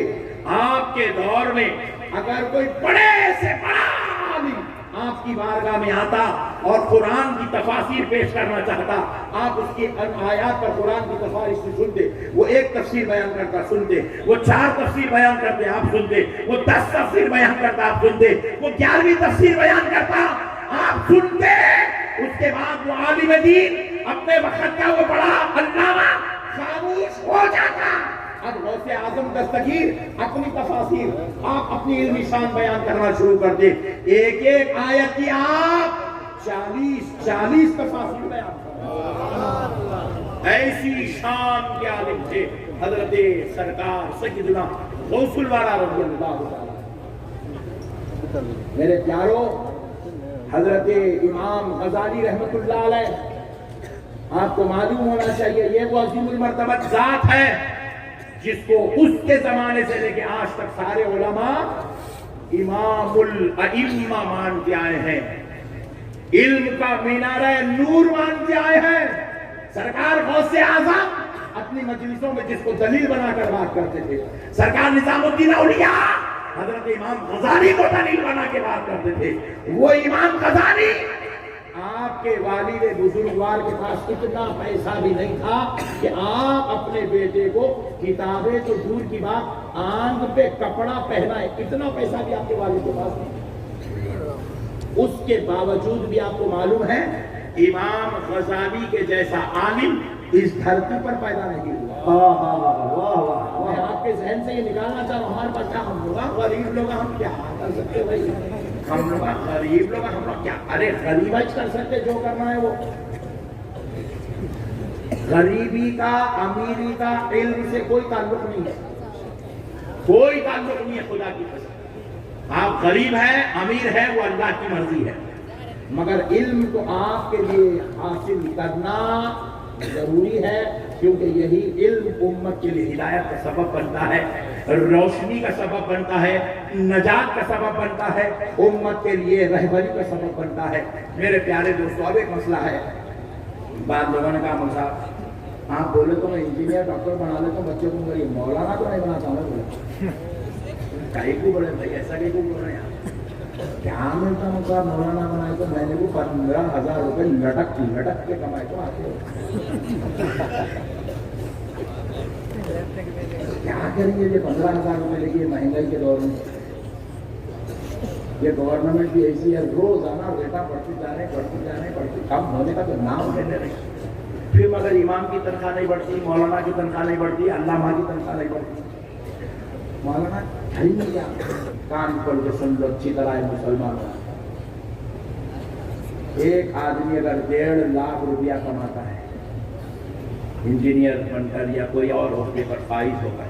آپ کے دور میں اگر کوئی بڑے سے بڑا عالم آپ کی بارگاہ میں آتا اور قرآن کی تفاسیر پیش کرنا چاہتا، آپ اس کی آیات پر قرآن کی تفاسیر سنتے، وہ ایک تفسیر بیان کرتا سنتے، وہ 4 تفسیر بیان کرتے آپ سنتے، وہ 10 تفسیر بیان کرتا آپ سنتے، وہ 11ویں تفسیر بیان کرتا آپ سنتے۔ اس کے بعد وہ عالم دین اپنے وقت کا وہ بڑا علامہ خاموش ہو جاتا۔ اب غوث اعظم دستگیر اپنی تفاسیر، آپ اپنی علمی شان بیان کرنا شروع کر دے، ایک ایک آیت کی آپ 40 تفاسیر بیان کرتے۔ ایسی شان کے عالم تھے حضرت سرکار سیدنا غوث الورا رضی اللہ تعالی۔ میرے پیارو، حضرت امام غزالی رحمت اللہ علیہ، آپ کو معلوم ہونا چاہیے یہ وہ عظیم المرتبت ذات ہے جس کو اس کے زمانے سے لے کے آج تک سارے علماء امام الائمہ مانتے آئے ہیں، علم کا مینارہ نور مانتے آئے ہیں۔ سرکار غوث اعظم اپنی مجلسوں میں جس کو دلیل بنا کر بات کرتے تھے، سرکار نظام الدین اولیاء حضرت امام غزالی کو دلیل بنا کے بات کرتے تھے۔ وہ امام غزالی آپ کے والد بزرگوار کے پاس اتنا پیسہ بھی نہیں تھا کہ آپ اپنے بیٹے کو کتابیں تو دور کی بات آنکھ پہ کپڑا پہنائے، اتنا پیسہ بھی آپ کے والد کے پاس نہیں۔ اس کے باوجود بھی آپ کو معلوم ہے امام غزالی کے جیسا عالم اس دھرتی پر پیدا نہیں ہوا۔ میں آپ کے ذہن سے یہ نکالنا چاہ رہا ہوں، ہمارے پاس کیا، ہم لوگ غریب لوگ ہم کیا کر سکتے بھائی، ہم لوگ غریب لوگ ہم لوگ کیا، ارے غریب کر سکتے جو کرنا ہے وہ۔ غریبی کا امیری کا علم سے کوئی تعلق نہیں ہے، کوئی تعلق نہیں ہے خدا کی قسم۔ آپ غریب ہیں امیر ہیں وہ اللہ کی مرضی ہے، مگر علم کو آپ کے لیے حاصل کرنا ضروری ہے، کیونکہ یہی علم امت کے لیے ہدایت کا سبب بنتا ہے، روشنی کا سبب بنتا ہے، نجات کا سبب بنتا ہے، امت کے لیے رہبری کا سبب بنتا ہے۔ میرے پیارے دوستو، اب ایک مسئلہ ہے، بعض لوگوں نے کہا مول صاحب آپ بولے تو میں انجینئر ڈاکٹر بنا لیتا ہوں بچوں کو، میری مولانا تو نہیں بناتا ہوں۔ بولے کئی کو بولے بھائی ایسا کئی کو بول رہے ہیں کیا ملتا مول صاحب مولانا بنائے تو میں نے وہ 15,000 روپے لٹک کے کمائے تو آتے کیا کریں گے؟ یہ 15,000 روپے لے کے مہنگائی کے دور میں یہ گورنمنٹ بھی ایسی ہے، روزانہ ریٹا بڑھتی جا رہے کم ہونے کا تو نام لینے رہے۔ پھر مگر امام کی تنخواہ نہیں بڑھتی، مولانا کی تنخواہ نہیں بڑھتی، علامہ کی تنخواہ نہیں بڑھتی۔ مولانا نہیں کیا کان کھول کے سن لو اچھی طرح ہے مسلمان، ایک آدمی اگر 1.5 لاکھ روپیہ کماتا ہے انجینئر بن کر یا کوئی اور عہدے پر فائز ہو کر،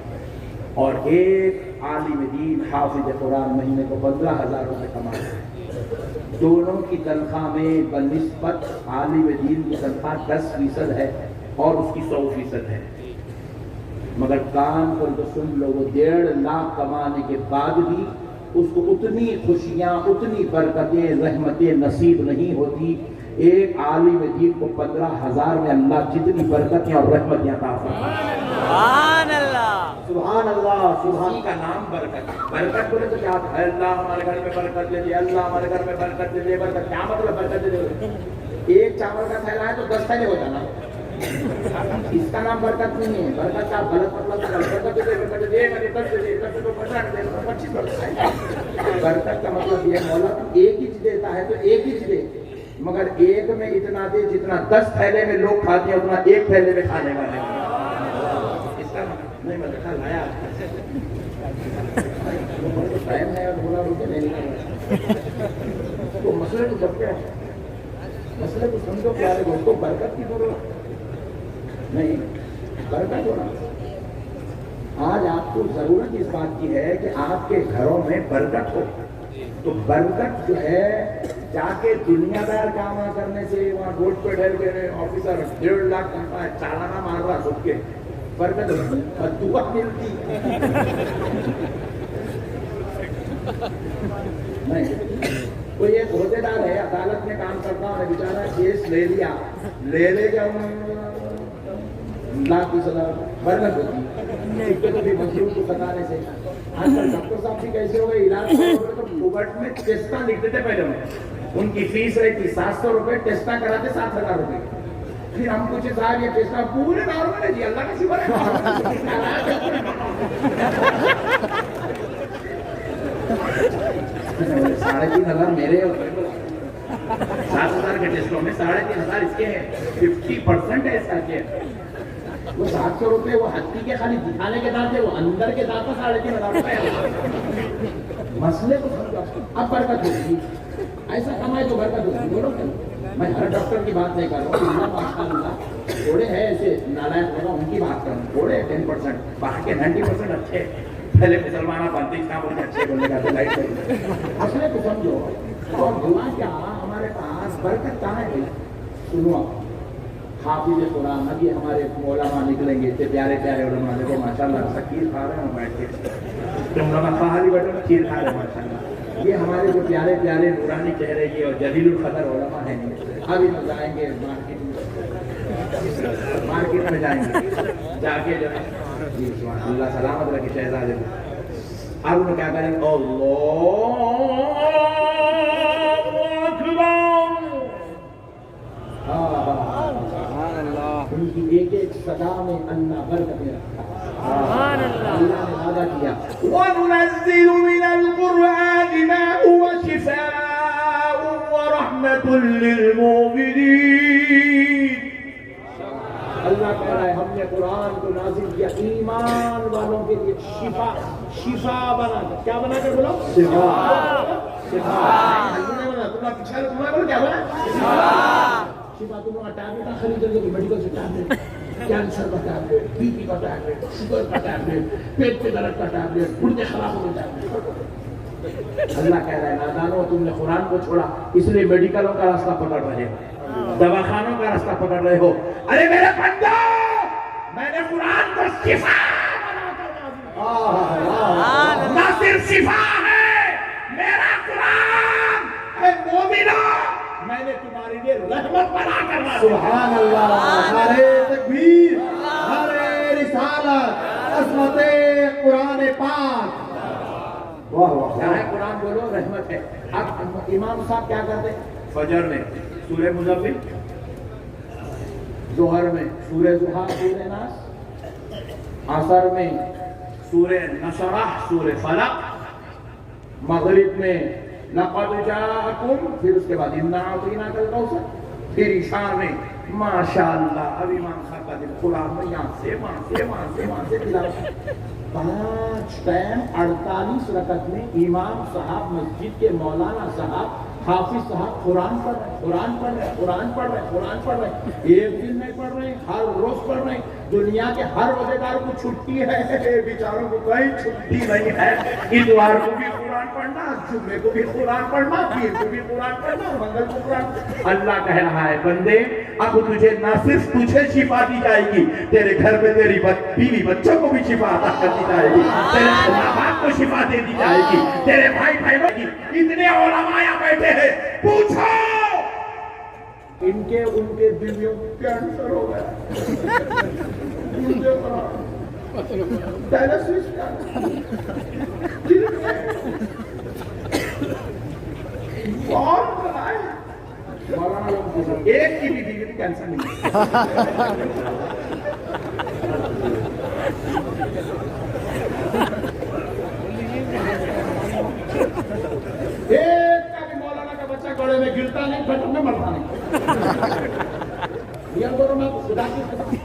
اور ایک عالم دین حافظ قرآن مہینے کو 15,000 روپے کماتا ہے، دونوں کی تنخواہ میں بنسبت عالم دین کی تنخواہ 10% ہے اور اس کی 100% ہے، مگر کام کو تو سن لو وہ 1.5 لاکھ کمانے کے بعد بھی اس کو اتنی خوشیاں اتنی برکتیں رحمتیں نصیب نہیں ہوتی. ایک عالم دین کو 15,000 میں اللہ جتنی برکتیں اور رحمتیں عطا فرمائے. سبحان اللہ. سبحان اللہ. اسی کا نام برکت. برکت بولے تو کیا ہے؟ اللہ ہمارے گھر میں برکت دے دے, اللہ ہمارے گھر میں برکت دے دے. برکت کیا مطلب برکت دے دے؟ ایک چاول کا تھیلا ہے تو 10 تھیلے ہو جانا. اس کا نام برکت نہیں ہے. برکت کا غلط مطلب ہے. برکت دے برکت دے میں 10 دے دے 10 کو 50 دے 25 برکت. برکت کا مطلب یہ مولا ایک ہی دیتا ہے تو ایک ہی دے, مگر ایک میں اتنا دے جتنا 10 تھیلے میں لوگ کھاتے ہیں اتنا ایک تھیلے میں کھانے والے. اس کا نہیں میں دیکھا لایا ٹائم ہے اور بولا روکے نہیں تو مسئلے تو سب کے مسئلے کو سمجھو پیارے دوستوں. برکت کی ضرورت نہیں, برکت ہونا. آج آپ کو ضرورت اس بات کی ہے کہ آپ کے گھروں میں برکت ہو. تو برکت جو ہے جا کے دنیا دار کام کرنے سے وہاں روڈ پہ ڈر کے آفیسر 1.5 لاکھ تنخواہ چالانہ مار رہا سب کے برکت دعا ملتی نہیں. کوئی ایک عہدے دار ہے عدالت میں کام کرتا ہے بیچارہ کیس لے لیا لے کے لاکھ 20,000 برکت ہوتی تو بھی مزدور کو ستانے سے. آج کل ڈاکٹر صاحب بھی کیسے ہو گئے علاج تو کوبٹ میں ٹیسٹاں لکھتے تھے. پہلے میں ان کی فیس رہتی 700 روپے, ٹیسٹاں کراتے 7,000 روپے. پھر ہم پوچھے صاحب یہ ٹیسٹاں پورے نارمل ہے جی اللہ کا شکر ہے. 3,500 میرے اور 7,000 کے ٹیسٹوں میں 3,500 اس کے ہیں. 50% ہے اس کا کے. وہ 700 روپے وہ ہتھی کے خالی دکھانے کے دانت ہے, وہ اندر کے دانت 3,500 روپے. مسئلے کو سمجھو. اب برکت ہوگی ایسا کمائے تو برکت ہوگی. بولو میں ہر ڈاکٹر کی بات نہیں کر رہا ہوں. اللہ ماشاءاللہ تھوڑے ہیں ایسے نالائق ہوگا ان کی بات کر رہا ہوں. تھوڑے 10%, باقی کے 90% اچھے. پہلے مسلمانہ بندی کا بولے اچھے بولنے کا تو لائٹ کریں. مسئلے کو سمجھو. اور دعا کیا ہمارے پاس برکت کہاں ہے؟ سنو حافظ قرآن ابھی ہمارے علماء نکلیں گے اتنے پیارے پیارے علماء. دیکھو ماشاءاللہ کھیر کھا رہے ہیں بیٹھ کے. تم لوگ پہاڑی بیٹھے میں کھیر کھا رہے ہیں ماشاءاللہ. یہ ہمارے جو پیارے پیارے نورانی چہرے یہ اور جلیل القدر علماء ہیں. ابھی ہم جائیں گے مارکیٹ میں جائیں گے جا کے جو ہے اللہ سلامت رکھے شہزادے کو. اب انہوں کیا کریں گے اللہ ان کی ایک ایک صدا میں اللہ برکتیں رکھتا. اللہ نے وعدہ کیا وَنُنَزِّلُ مِنَ الْقُرْآنِ مَا هُوَ شِفَاءٌ وَرَحْمَةٌ لِّلْمُؤْمِنِينَ. اللہ کہہ رہا ہے ہم نے قرآن کو نازل کیا ایمان والوں کے لیے شفا بنا کر. کیا بنا کر بولو؟ شفا. تمہارا پیچھے تمہارا بولو کیا بنا؟ شفا. تم لوگ ٹیبلیٹ خرید لیں گے میڈیکل سے ٹیبلیٹ, کینسر کا ٹیبلیٹ, بی پی کا ٹیبلیٹ, شوگر کا ٹیبلیٹ, پیٹ کے درد کا ٹیبلیٹ, گردے خراب ہونے ٹیبلیٹ. اللہ کہہ رہا ہے نادانو تم نے قرآن کو چھوڑا اس لیے میڈیکلوں کا راستہ پکڑ رہے ہو, دواخانوں کا راستہ پکڑ رہے ہو. ارے میرے بندو میں نے قرآن کو شفا بنا کر نہ صرف شفا ہے میرا قرآن اے مومنو میں نے تمہارے لیے رحمت بنا کر. سبحان اللہ. نعرے تکبیر, نعرے رسالت, عظمت قرآن پاک. واہ واہ. کیا ہے قرآن بولو رحمت ہے. اب امام صاحب کیا کرتے ہیں فجر میں سورہ مزمل, ظہر میں سورہ ضحیٰ سورہ ناس, عصر میں سورہ نشرح سورہ فلق, مغرب میں لقد جاءکم, پھر اس کے بعد انا اعطیناک الکوثر, پھر عشاء میں ماشاءاللہ اب امام صاحب کا دل قرآن میں یہاں سے وہاں سے تلاوت. 5 ٹائم 48 رکعت میں امام صاحب مسجد کے مولانا صاحب حافظ صاحب قرآن پڑھ رہے. ایک دن نہیں پڑھ رہے, ہر روز پڑھ رہے. دنیا کے ہر وزیدار کو چھٹی ہے, بیچاروں کو کوئی چھٹی نہیں ہے. اتوار کو بھی قرآن پڑھنا, جمعے کو بھی قرآن پڑھنا, پیر کو بھی قرآن پڑھنا, منگل کو قرآن. اللہ کہہ رہا ہے بندے اب تجھے نہ صرف تجھے شفا دی جائے گی، تیرے گھر میں تیری بیوی بچوں کو بھی شفا عطا کر دی جائے گی، تیرے ماں باپ کو شفا دے دی جائے گی، تیرے بھائی بہنوں کی اتنے علماء یہاں بیٹھے ہیں، پوچھو ان کے بیویوں کو کینسر ہو گیا، ڈائلسس ایک کی بھی بیوی کینسر نہیں ایک کا بھی مولانا کا بچہ گڑے میں گرتا نہیں، گھٹن میں مرتا نہیں، یہ دونوں میں خدا کی قسم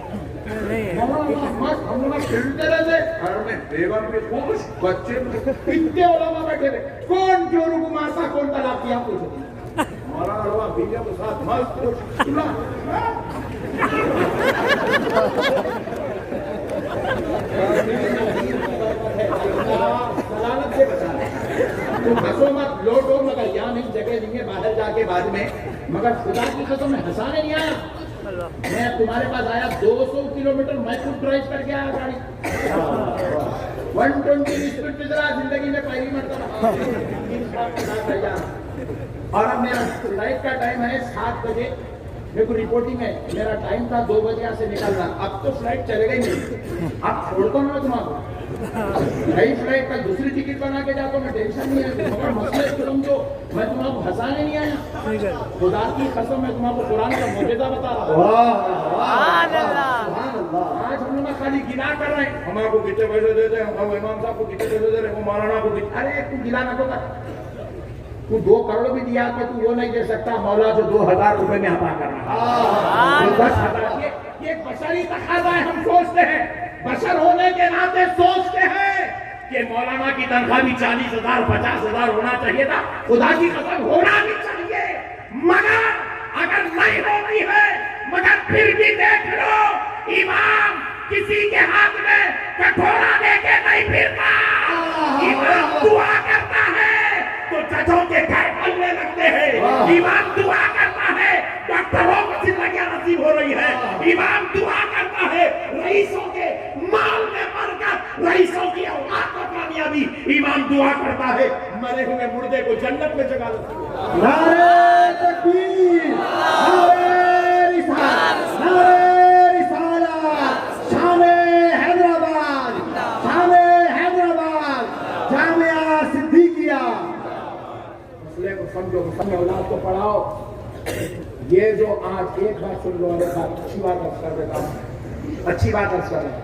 ہم لوگ کھیلتے رہتے گھر میں، بیگم بھی خوش، بچے اتنے علماء بیٹھے تھے، کون چوروں کو مارتا، کون طلاق کیا، پوچھو مولانا لوگ بیویوں کے ساتھ مست خوش سنا سلامت سے بچا تم ہنسو مت، لوٹو مگر یہاں نہیں، جگہ نہیں ہے باہر جا کے بعد میں، مگر خدا کی قسم میں ہنسانے نہیں آیا، میں تمہارے پاس آیا 200 کلومیٹر میں خود ڈرائیو کر کے آیا گاڑی 120 اسپیڈ پہ چلا، زندگی میں پہلی مرتبہ، اور اب میرا فلائٹ کا ٹائم ہے 7 بجے، میرے کو رپورٹنگ ہے، میرا ٹائم تھا 2 بجے یہاں سے نکلنا، اب تو فلائٹ چلے گا ہی نہیں، اب چھوڑتا ہوں میں تمہارا نئی فلائٹ کا دوسری ٹکٹ بنا کے جاتا ہوں، میں ٹینشن نہیں ہے، مگر مسئلہ سمجھو، میں تمہارا کو ہنسانے نہیں آیا، خدا کی قسم میں تمہارا کو قرآن کا معجزہ بتا رہا ہوں، آج ہم لوگ خالی گنا کر رہے ہیں، ہمارا کو کتنے پیسے دیتے ہیں، ہم امام صاحب کو کتنے پیسے دے رہے ہیں، وہ مولانا کو کتنے، ارے تو گنا نہ کرتا، تو 2 کروڑ بھی دیا کہ تو وہ نہیں دے سکتا، مولا جو 2000 روپے میں عطا کر رہا ہے، 10,000، یہ بشری تقاضا ہے، ہم سوچتے ہیں، بشر ہونے کے ناطے سوچتے ہیں کہ مولانا کی تنخواہ بھی 40,000 50,000 ہونا چاہیے تھا، خدا کی قسم ہونا بھی چاہیے، مگر اگر نہیں ہوتی ہے، مگر پھر بھی دیکھ لو امام کسی کے ہاتھ میں کٹورا دے کے نہیں پھرتا، امام دعا کرتا ہے تو ججوں کے گھر پلنے لگتے ہیں، امام دعا کرتا ہے ڈاکٹروں کو زندگیاں نصیب ہو رہی ہے، امام دعا کرتا ہے رئیسوں کے مال میں برکت، رئیسوں کی اولاد کو کامیابی، امام دعا کرتا ہے مرے ہوئے مردے کو جنت میں جگہ لگتی ہے۔ نعرہ تکبیر، نعرہ رسالت، نعرہ رسالت، شان حیدرآباد، شان حیدرآباد، جامعہ صدیقیہ، مسئلے کو سمجھو، مسلم اولاد کو پڑھاؤ، یہ جو آج ایک بات سن لو، اچھی بات عرض کر دیتا ہوں، اچھی بات عرض کر رہا ہوں،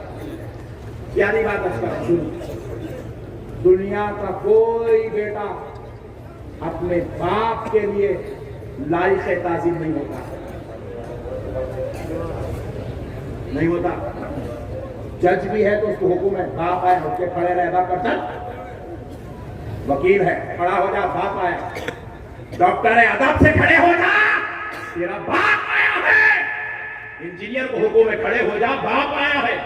پیاری بات عرض کر رہا ہوں، دنیا کا کوئی بیٹا اپنے باپ کے لیے لائق تعظیم نہیں ہوتا، نہیں ہوتا، جج بھی ہے تو اس کو حکم ہے باپ آیا اٹھ کے کھڑے رہ با کر چل، وکیل ہے کھڑا ہو جا باپ آیا، ڈاکٹر ہے ادب سے کھڑے ہو جا تیرا باپ آیا ہے، انجینئر کو حکم ہے کھڑے ہو جا باپ آیا ہے،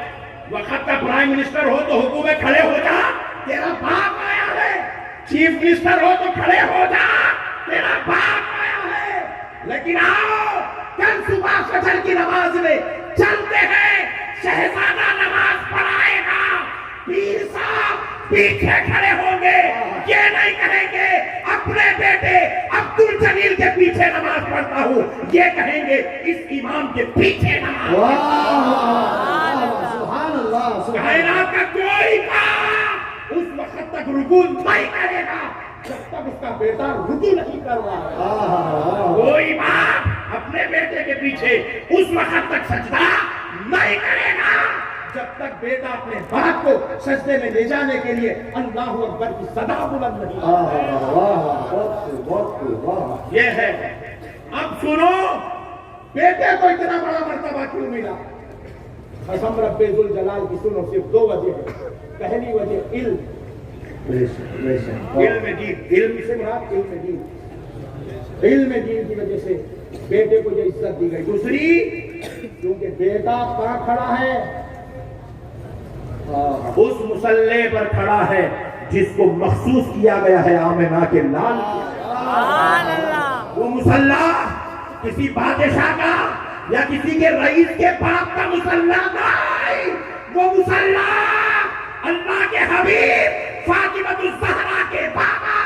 وقت کا پرائم منسٹر ہو تو حکم ہے کھڑے ہو جا تیرا باپ آیا ہے، چیف منسٹر ہو تو کھڑے ہو جا تیرا باپ آیا ہے، لیکن آؤ کل صبح فجر کی نماز میں چلتے ہیں، شہزادہ نماز پڑھائے گا، پیر صاحب پیچھے کھڑے ہوں گے، یہ نہیں کہیں گے اپنے بیٹے عبد الجلیل کے پیچھے نماز پڑھتا ہوں، یہ کہیں گے اس امام کے پیچھے نماز سبحان اللہ، کائنات کا کوئی کام اس وقت تک رکوع نہیں کرے گا جب تک اس کا بیٹا رکوع نہیں کر رہا ہے، کوئی باپ اپنے بیٹے کے پیچھے اس وقت تک سجدہ نہیں کرے گا جب تک بیٹا اپنے باپ کو سجدے میں لے جانے کے لیے اللہ اکبر کی صدا بلند نہیں کرے، یہ ہے۔ اب سنو بیٹے کو اتنا بڑا مرتبہ کیوں ملا؟ قسم رب ذوالجلال کی سنو، صرف 2 وجہ ہے، پہلی وجہ علم، علم دین، علم سے مراد علم دین، علم دین کی وجہ سے بیٹے کو یہ عزت دی گئی، دوسری کیونکہ بیٹا کہاں کھڑا ہے؟ اس مسلح پر کھڑا ہے جس کو مخصوص کیا گیا ہے آمنہ کے لال، وہ مسلح کسی بادشاہ کا یا کسی کے رئیس کے باپ کا مسلح نہیں، وہ مسلح اللہ کے حبیب فاطمۃ الزہرا کے بابا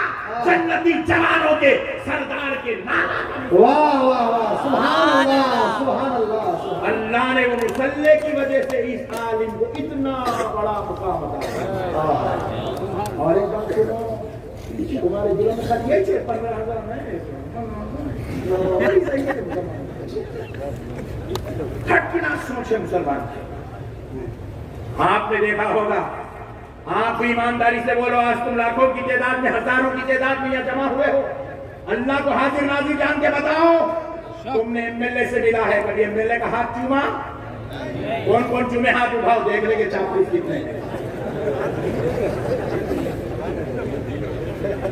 جنتی جوانوں کے سردار کے نانا کا واہ واہ واہ، سبحان اللہ سبحان اللہ سبحان اللہ نے وہ مسلح کی وجہ سے اس عالم کو اتنا بڑا مقام عطا کیا۔ اور ایک بات سنو، تمہارے دلوں میں خط یہ 15,000 نہیں، ہٹ کے نہ سوچے مسلمان۔ آپ نے دیکھا ہوگا، آپ بھی ایمانداری سے بولو، آج تم لاکھوں کی تعداد میں، ہزاروں کی تعداد میں یہاں جمع ہوئے ہو، اللہ کو حاضر ناظر جان کے بتاؤ، تم نے ایم ایل اے سے ملا ہے، کبھی ایم ایل اے کا ہاتھ چوما؟ کون کون چومے؟ ہاتھ اٹھاؤ، دیکھ لیں گے چاپلوس کتنے ہیں۔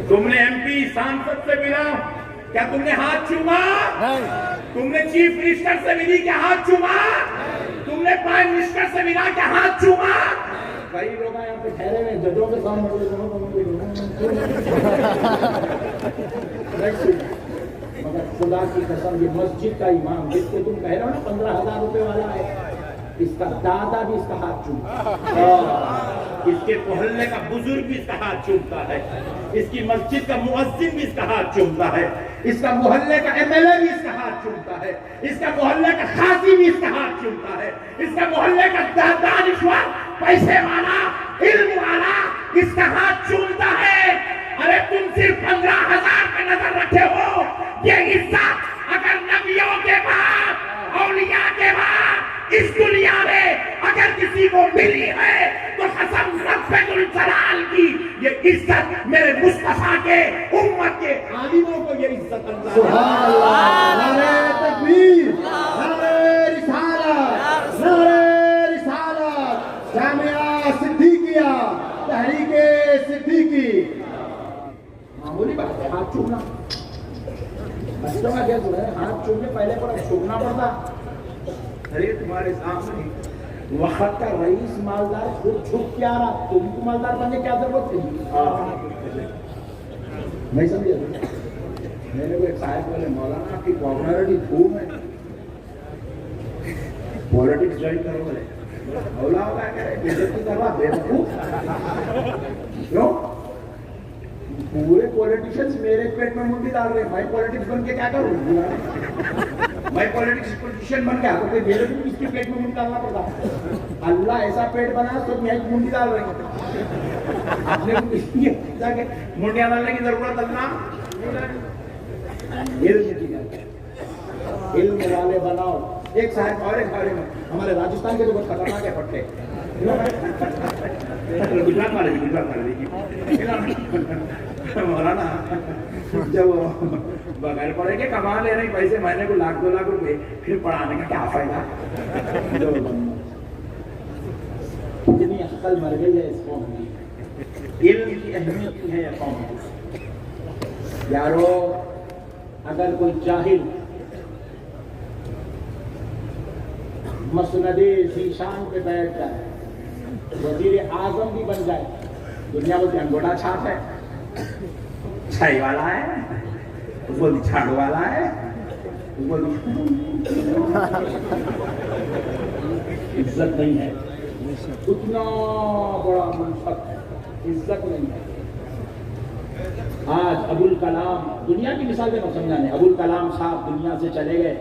تم نے ایم پی سانسد سے ملا، کیا تم نے ہاتھ چوما؟ تم نے چیف منسٹر سے ملی، کیا ہاتھ چوما؟ تم نے پرائم منسٹر سے ملا، کیا ہاتھ چوما؟ کئی لوگ یہاں پہ ٹھہرے ہوئے ججوں کے سامنے مگر خدا کی قسم، یہ مسجد کا امام جس کو تم کہہ رہے ہو نا 15,000 روپے والا ہے، اس کا دادا بھی اس کا ہاتھ چومتا، اس کے محلے کا بزرگ بھی اس کا ہاتھ چومتا ہے، اس کی مسجد کا مؤذن بھی اس کا ہاتھ چومتا ہے، اس کا محلے کا ایم ایل اے بھی اس کا ہاتھ چومتا ہے، اس کا محلے کا قاضی بھی اس کا ہاتھ چومتا ہے، اس کا محلے کا دانشور، پیسے والا، علم والا اس کا ہاتھ چومتا ہے۔ ارے تم صرف 15,000 پہ نظر رکھے ہو، یہ عزت اگر نبیوں کے بعد، اولیاء کے بعد اس دنیا میں اگر کسی کو ملی ہے تو قسم رب الجلال کی، یہ عزت میرے مصطفیٰ کے امت کے عالموں کو یہ عزت اللہ۔ سبحان اللہ، نعرہ تکبیر، نعرہ رسالت، نعرہ رسالت، جامعہ صدیقیہ، تحریک صدیقی۔ معمولی بات ہے ہاتھ چومنا، بچوں کا کیا ہے، ہاتھ چومنے پہلے پر چھوڑنا پڑتا۔ ارے تمہارے سامنے وقت کا رئیس مالدار خود چھپ کے آ رہا، تم کو مالدار بننے کی کیا ضرورت تھی؟ نہیں سمجھے؟ میرے کو ایک صاحب بولے، مولانا آپ کی پاپولرٹی خوب ہے، پالیٹکس جوائن کرو بولے، اولا ہوگا کرے بی جے پی کروا بیوقوف، کیوں؟ پورے پولیٹیشنز میرے پیٹ میں منڈی ڈال رہے ہیں، میں پولیٹکس بن کے کیا کروں؟ میں پولیٹکس پولیٹیشین بن گیا تو پھر میرے بھی اس کے پیٹ میں منڈی ڈالنا پڑتا۔ اللہ ایسا پیٹ بنا تو میں منڈی ڈال رہے ہیں، آپ نے منڈیاں ڈالنے کی ضرورت اللہ۔ علم والے بناؤ۔ ایک صاحب اور ایک بارے میں، ہمارے راجستھان کے جو بہت خطرناک ہے پٹے، گجرات والے بھی، گجرات والے بھی مولانا جب بغیر پڑھے کے کما لے رہے پیسے، مہینے کو 1,00,000-2 لاکھ روپے، پھر پڑھانے کا کیا فائدہ؟ اتنی عقل مر گئی ہے اس قوم کی، علم کی اہمیت کی ہے یہ قوم کی۔ یارو اگر کوئی جاہل مسند ذیشان پہ بیٹھ جائے، وزیر اعظم بھی بن جائے، دنیا کو انگوٹا چھاپ ہے، چھائی والا ہے، اس کو جھاڑو والا ہے، اس کو عزت نہیں ہے، اتنا بڑا منصب، عزت نہیں ہے۔ آج ابوالکلام، دنیا کی مثال میں سمجھانے، ابوالکلام صاحب دنیا سے چلے گئے،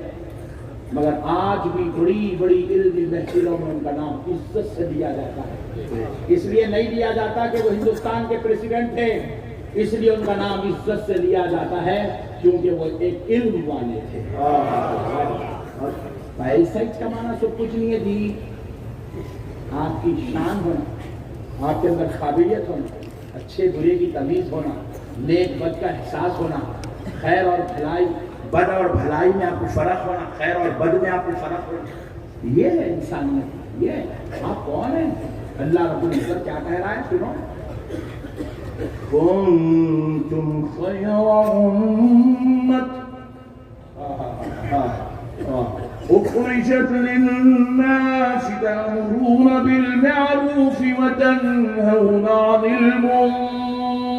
مگر آج بھی بڑی بڑی علمی محفلوں میں ان کا نام عزت سے لیا جاتا ہے۔ اس لیے نہیں لیا جاتا کہ وہ ہندوستان کے پریزیڈنٹ تھے، اس لیے ان کا نام عزت سے لیا جاتا ہے کیونکہ وہ ایک علم والے تھے۔ پیسہ کمانا سب کچھ نہیں ہے جی، آپ کی شان ہونا، آپ کے اندر قابلیت ہونا، اچھے برے کی تمیز ہونا، نیک بد کا احساس ہونا، خیر اور بھلائی، بد اور بھلائی میں آپ کو فرق ہونا، خیر اور بد میں آپ کو فرق ہونا، یہ ہے انسانیت۔ یہ ہے آپ کون ہیں؟ اللہ رب العزت کیا کہہ رہا ہے، سنو، کنتم خیر امت اخرجت للناس تأمرون بالمعروف وتنهون عن المنکر۔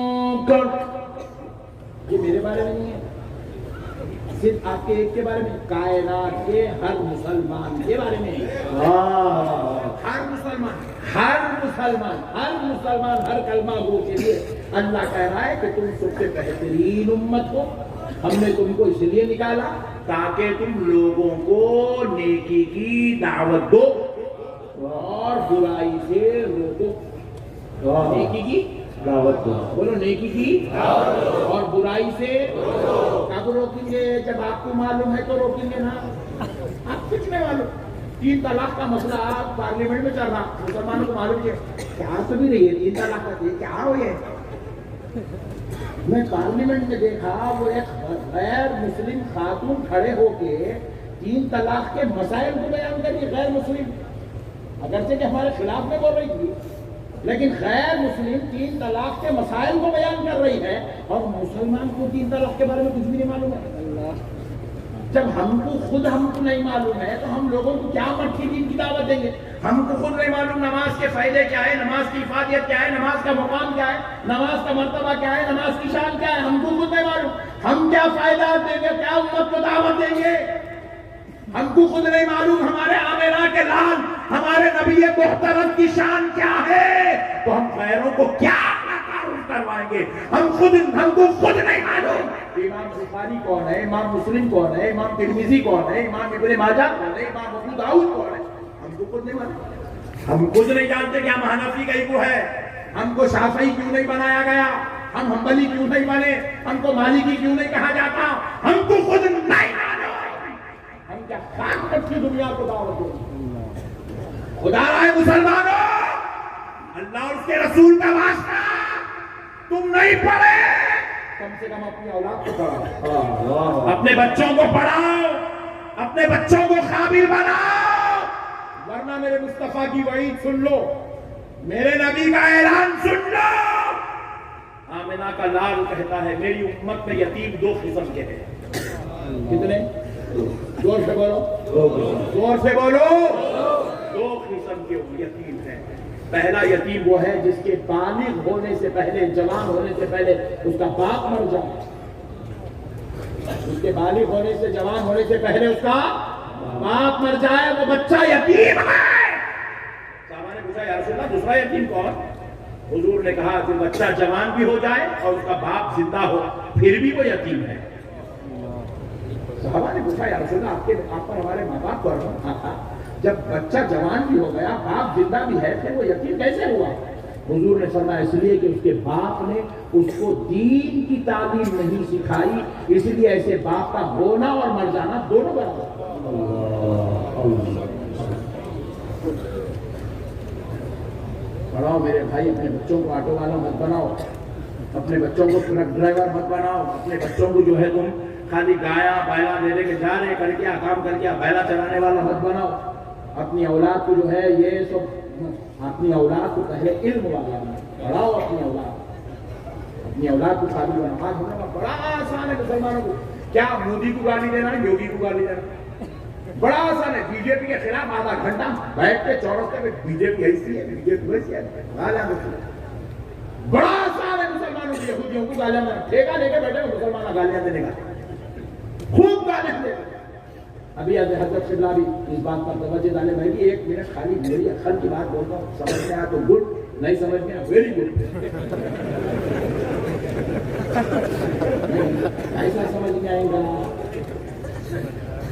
یہ میرے بارے میں نہیں ہے، صرف آپ کے ایک کے بارے میں، کائنات کے ہر مسلمان کے بارے میں، ہر مسلمان ہر کلمہ گو کے لیے اللہ کہہ رہا ہے کہ تم سب سے بہترین امت ہو، ہم نے تم کو اس لیے نکالا تاکہ تم لوگوں کو نیکی کی دعوت دو اور برائی سے روکو۔ نیکی کی دعوت دو، بولو، نیکی کی اور برائی سے کب روکیں گے؟ جب آپ کو معلوم ہے تو روکیں گے نا، آپ کچھ نہیں معلوم۔ 3 طلاق کا مسئلہ آپ پارلیمنٹ میں چل رہا، مسلمانوں کو معلوم ہے کیا تو بھی نہیں ہے 3 طلاق کا، کیا ہو یہ؟ میں پارلیمنٹ میں دیکھا وہ ایک غیر مسلم خاتون کھڑے ہو کے 3 طلاق کے مسائل کو بیان کر رہی، غیر مسلم، اگرچہ کہ ہمارے خلاف میں بول رہی تھی، لیکن غیر مسلم 3 طلاق کے مسائل کو بیان کر رہی ہے، اور مسلمان کو 3 طلاق کے بارے میں کچھ بھی نہیں معلوم ہے۔ جب ہم کو نہیں معلوم ہے تو ہم لوگوں کو کیا مٹھی دین کی دعوت دیں گے؟ ہم کو خود نہیں معلوم نماز کے فائدے کیا ہے، نماز کی افادیت کیا ہے، نماز کا مقام کیا ہے، نماز کا مرتبہ کیا ہے، نماز کی شان کیا ہے، ہم کو خود نہیں معلوم، ہم کیا فائدہ دیں گے، کیا امت کو دعوت دیں گے؟ ہم کو خود نہیں معلوم ہمارے آمنہ کے لال ہمارے نبی محترم کی شان کیا ہے، تو ہم غیروں کو کیا تعارف کروائیں گے؟ ہم کو خود نہیں معلوم امام بخاری کون ہے، امام مسلم کون ہے، امام ترمذی کون ہے، امام ابن ماجہ کون ہے، امام ابو داؤد کون ہے، ہم کو خود نہیں معلوم۔ ہم خود نہیں جانتے کہ ہم حنفی کا ایگو ہے، ہم کو شافعی کیوں نہیں بنایا گیا، ہم حنبلی کیوں نہیں بنے، ہم کو مالکی کیوں نہیں کہا جاتا، ہم کو خود نہیں معلوم، ہم کیا خاک کی دنیا کو دعوت دیں؟ خدا رائے مسلمانوں، اللہ اور اس کے رسول کا واسطہ تم نہیں پڑھے، کم سے کم اپنی اولاد کو پڑھاؤ، اپنے بچوں کو پڑھاؤ، اپنے بچوں کو قابل بناؤ، ورنہ میرے مصطفیٰ کی وعید سن لو، میرے نبی کا اعلان سن لو۔ آمنہ کا لال کہتا ہے میری امت میں یتیم 2 قسم کے ہیں۔ کتنے؟ زور سے بولو، زور سے بولو، 2 قسم کے یتیم ہیں۔ پہلا یتیم وہ ہے جس کے بالغ ہونے سے پہلے، جوان ہونے سے پہلے اس کا باپ مر جائے، اس کے بالغ ہونے سے، جوان ہونے سے پہلے اس کا باپ مر جائے، وہ بچہ یتیم ہے۔ صحابہ نے پوچھا یا رسول اللہ دوسرا یتیم کون؟ حضور نے کہا کہ بچہ جوان بھی ہو جائے اور اس کا باپ زندہ ہو پھر بھی وہ یتیم ہے۔ صحابہ نے پوچھا یا رسول اللہ آپ پر ہمارے ماں باپ پر تھا، جب بچہ جوان بھی ہو گیا، باپ زندہ بھی ہے، پھر وہ یتیم کیسے ہوا؟ حضور نے فرمایا اس لیے کہ اس کے باپ نے اس کو دین کی تعلیم نہیں سکھائی، اس لیے ایسے باپ کا ہونا اور مر جانا دونوں برابر۔ پڑھاؤ میرے بھائی، اپنے بچوں کو آٹو والا مت بناؤ، اپنے بچوں کو ٹرک ڈرائیور مت بناؤ، اپنے بچوں کو جو ہے تم خالی گایا بیلا دے دے کے جا رہے کر کے کام کر کے بیلا چلانے والا مت بناؤ۔ اپنی اولاد کو جو ہے یہ سب، اپنی اولاد کو پہلے علم والا پڑھاؤ، اپنی اولاد کو قابل بناؤ۔ آج ہونے کا بڑا آسان ہے مسلمانوں کو، کیا مودی کو گالی دینا، یوگی کو گالی دینا، بڑا آسان ہے۔ بی جے پی کے خلاف آدھا گھنٹہ بیٹھ کے چورستے میں بی جے پی ایسی ہے، بی جے پی ویسی ہے، بڑا آسان ہے مسلمانوں کے یہودیوں کو گالیاں دینا، ٹھیکہ لے کے بیٹھے مسلمان گالیاں دینے کا، خوب گالیاں دے۔ ابھی حضرت شبلا بھی اس بات پر توجہ ڈالے، میں بھی 1 منٹ خالی میری عقل کی بات بولتا ہوں، سمجھ میں آیا تو گڈ، نہیں سمجھ میں آیا ویری گڈ۔ ایسا سمجھ میں آئے گا،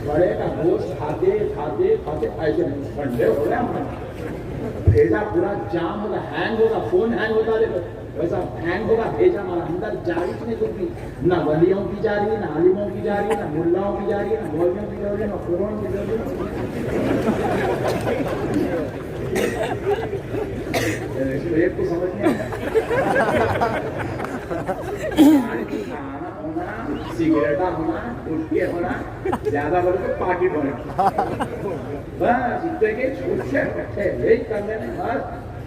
بڑے کا گوشت کھاتے کھاتے کھاتے ایسے ٹھنڈے ہو رہے ہیں، بھیجا پورا جام ہوگا، ہینگ ہوگا، فون ہینگ ہوتا رہے ویسا ہینگ ہوگا، بھیجا ہمارا اندر جاری نہیں ہوتی، نہ ولیوں کی جا رہی ہے، نہ عالموں کی جا رہی ہے، نہ ملاؤں کی جا رہی ہے، نہ مولویوں کی جا رہی ہے، نہ قرآن کی جا رہی ہے۔ ایک کو سمجھ نہیں ہونا، سگریٹا ہونا، گٹکے ہونا، زیادہ بولے تو پاکٹ ہونا، بس اتنے کے چھوٹے بچے یہی کر لینے بس۔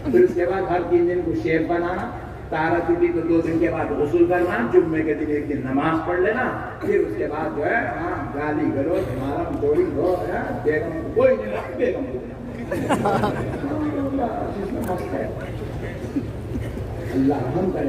پھر اس کے بعد ہر 3 دن کو شیف بنانا، تارا ٹوٹی تو 2 دن کے بعد غسل کرنا، جمعے کے دن 1 دن نماز پڑھ لینا، پھر اس کے بعد جو ہے گالی کرو، ہمارا تھوڑی ہو بیگم کوئی نہیں، بیگم اللہ رحم کرے۔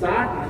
60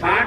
60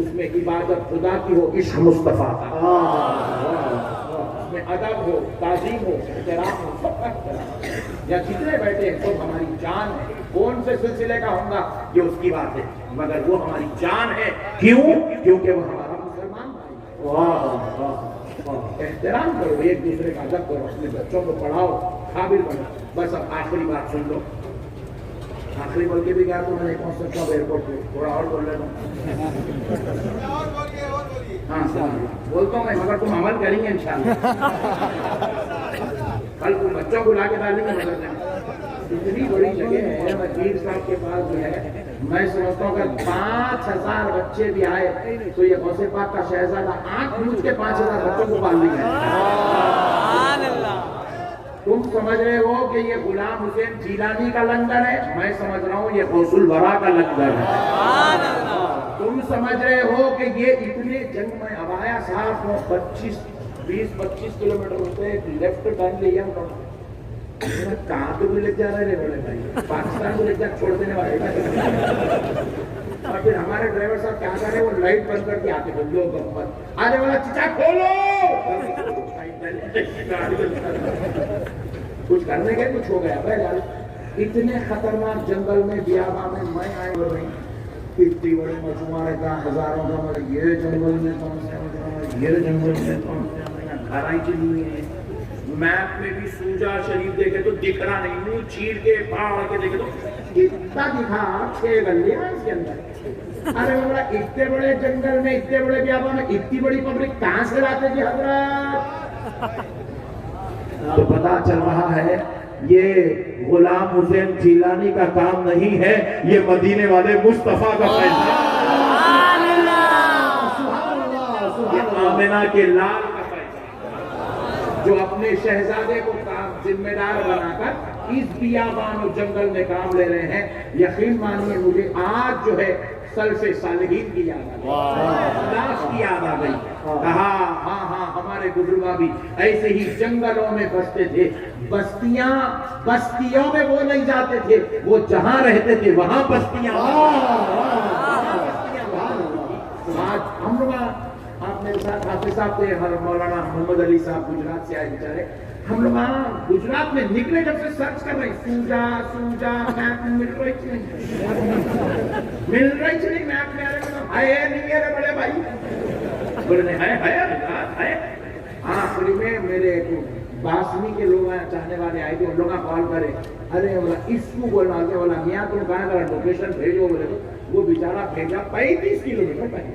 اس میں عبادت خدا کی ہو، عشق مصطفیٰ کا، اس میں ادب ہو، تعظیم ہو، احترام ہو، سب کا احترام۔ یا جتنے بیٹھے ہیں سب ہماری جان ہے، کون سے سلسلے کا ہوں گا یہ اس کی بات ہے، مگر وہ ہماری جان ہے۔ کیوں؟ کیونکہ وہ ہمارا مسلمان بھائی۔ احترام کرو، ایک دوسرے کا ادب کرو، اپنے بچوں کو پڑھاؤ، قابل بناؤ۔ بس اب آخری بات سن لو، آخری بول کے بھی کیا تو میں نہیں پہنچ سکتا ہوں ایئرپورٹ پہ، تھوڑا اور بول لیتا ہوں۔ ہاں بولتا ہوں میں، مگر تم عمل کریں گے انشاءاللہ۔ کل تم بچوں کو لا کے ڈالیں گے مدرسے میں۔ اتنی بڑی جگہ ہے وزیر صاحب کے پاس جو ہے، میں سمجھتا ہوں اگر 5000 بچے بھی آئے تو یہ غوث پاک کا شہزادہ آنکھ بوجھ کے 5000 بچوں کو پال دیں گے۔ تم سمجھ رہے ہو کہ یہ غلام حسین جیلانی کا لنگر ہے، میں سمجھ رہا ہوں یہ غوث الورا کا لنگر ہے۔ تم سمجھ رہے ہو کہ یہ اتنے جنگ میں ابایا صاحب کو 20-25 کلومیٹر ہوتے لیفٹ ٹرن لیا کہاں تو بھی لے جا رہے بڑے بھائی، پاکستان کو لے جا چھوڑ دینے والے۔ اور پھر ہمارے ڈرائیور صاحب کیا کر رہے ہیں، وہ لائٹ بند کر کے آتے ہیں لوگ بمبر آنے والا چچا کھولو، کچھ کرنے کے کچھ ہو گیا بھائی۔ اتنے خطرناک جنگل میں بیاباں میں میں آئے ہو رہی، اتنی بڑے مجموعہ رہتا ہزاروں کا، مگر یہ جنگل میں کون سے، یہ جنگل میں کون سے گھر ہی چلی ہوئی ہے۔ میپ میں بھی سوجا شریف دیکھے تو دکھ رہا نہیں، منہ چیر کے پہاڑ کے دیکھے تو کتنا دکھا 6 گلیاں اس کے اندر۔ ارے بابا اتنے بڑے جنگل میں، اتنے بڑے بیاباں میں اتنی بڑی پبلک کہاں سے لاتے جی حضرت؟ تو پتا چل رہا ہے یہ غلام حسین جیلانی کا کام نہیں ہے، یہ مدینے والے مصطفیٰ کا فیصلہ ہے، یہ آمنہ کے لال کا فیصلہ، جو اپنے شہزادے کو ذمہ دار بنا کر اس بیابان و جنگل میں کام لے رہے ہیں۔ یقین مانیے مجھے آج جو ہے سلف صالحین کی یاد آ گئی، لاش کی یاد آ گئی۔ کہا ہاں ہمارے بزرگاں بھی ایسے ہی جنگلوں میں بستے تھے، بستیوں میں وہ نہیں جاتے تھے، وہ جہاں رہتے تھے وہاں بستیاں۔ آج ہم لوگ، آپ میرے ساتھ حافظ صاحب تھے، مولانا محمد علی صاحب گجرات سے آئے بیچارے، ہم لوگ گجرات میں نکلے جب سے سرچ کر رہے ہیں سوجا میپ مل رہی نہیں میپ میں آئے نہیں ہے بڑے بھائی، بولے ہے۔ آخری میں میرے باسنی کے لوگ چاہنے والے آئے تھے، ان لوگ کال کرے، ارے بولا اس کو بولنا کہ بولا میاں تم کہاں کرا لوکیشن بھیجو، بولے تو وہ بیچارہ بھیجا 35 کلومیٹر پہلے۔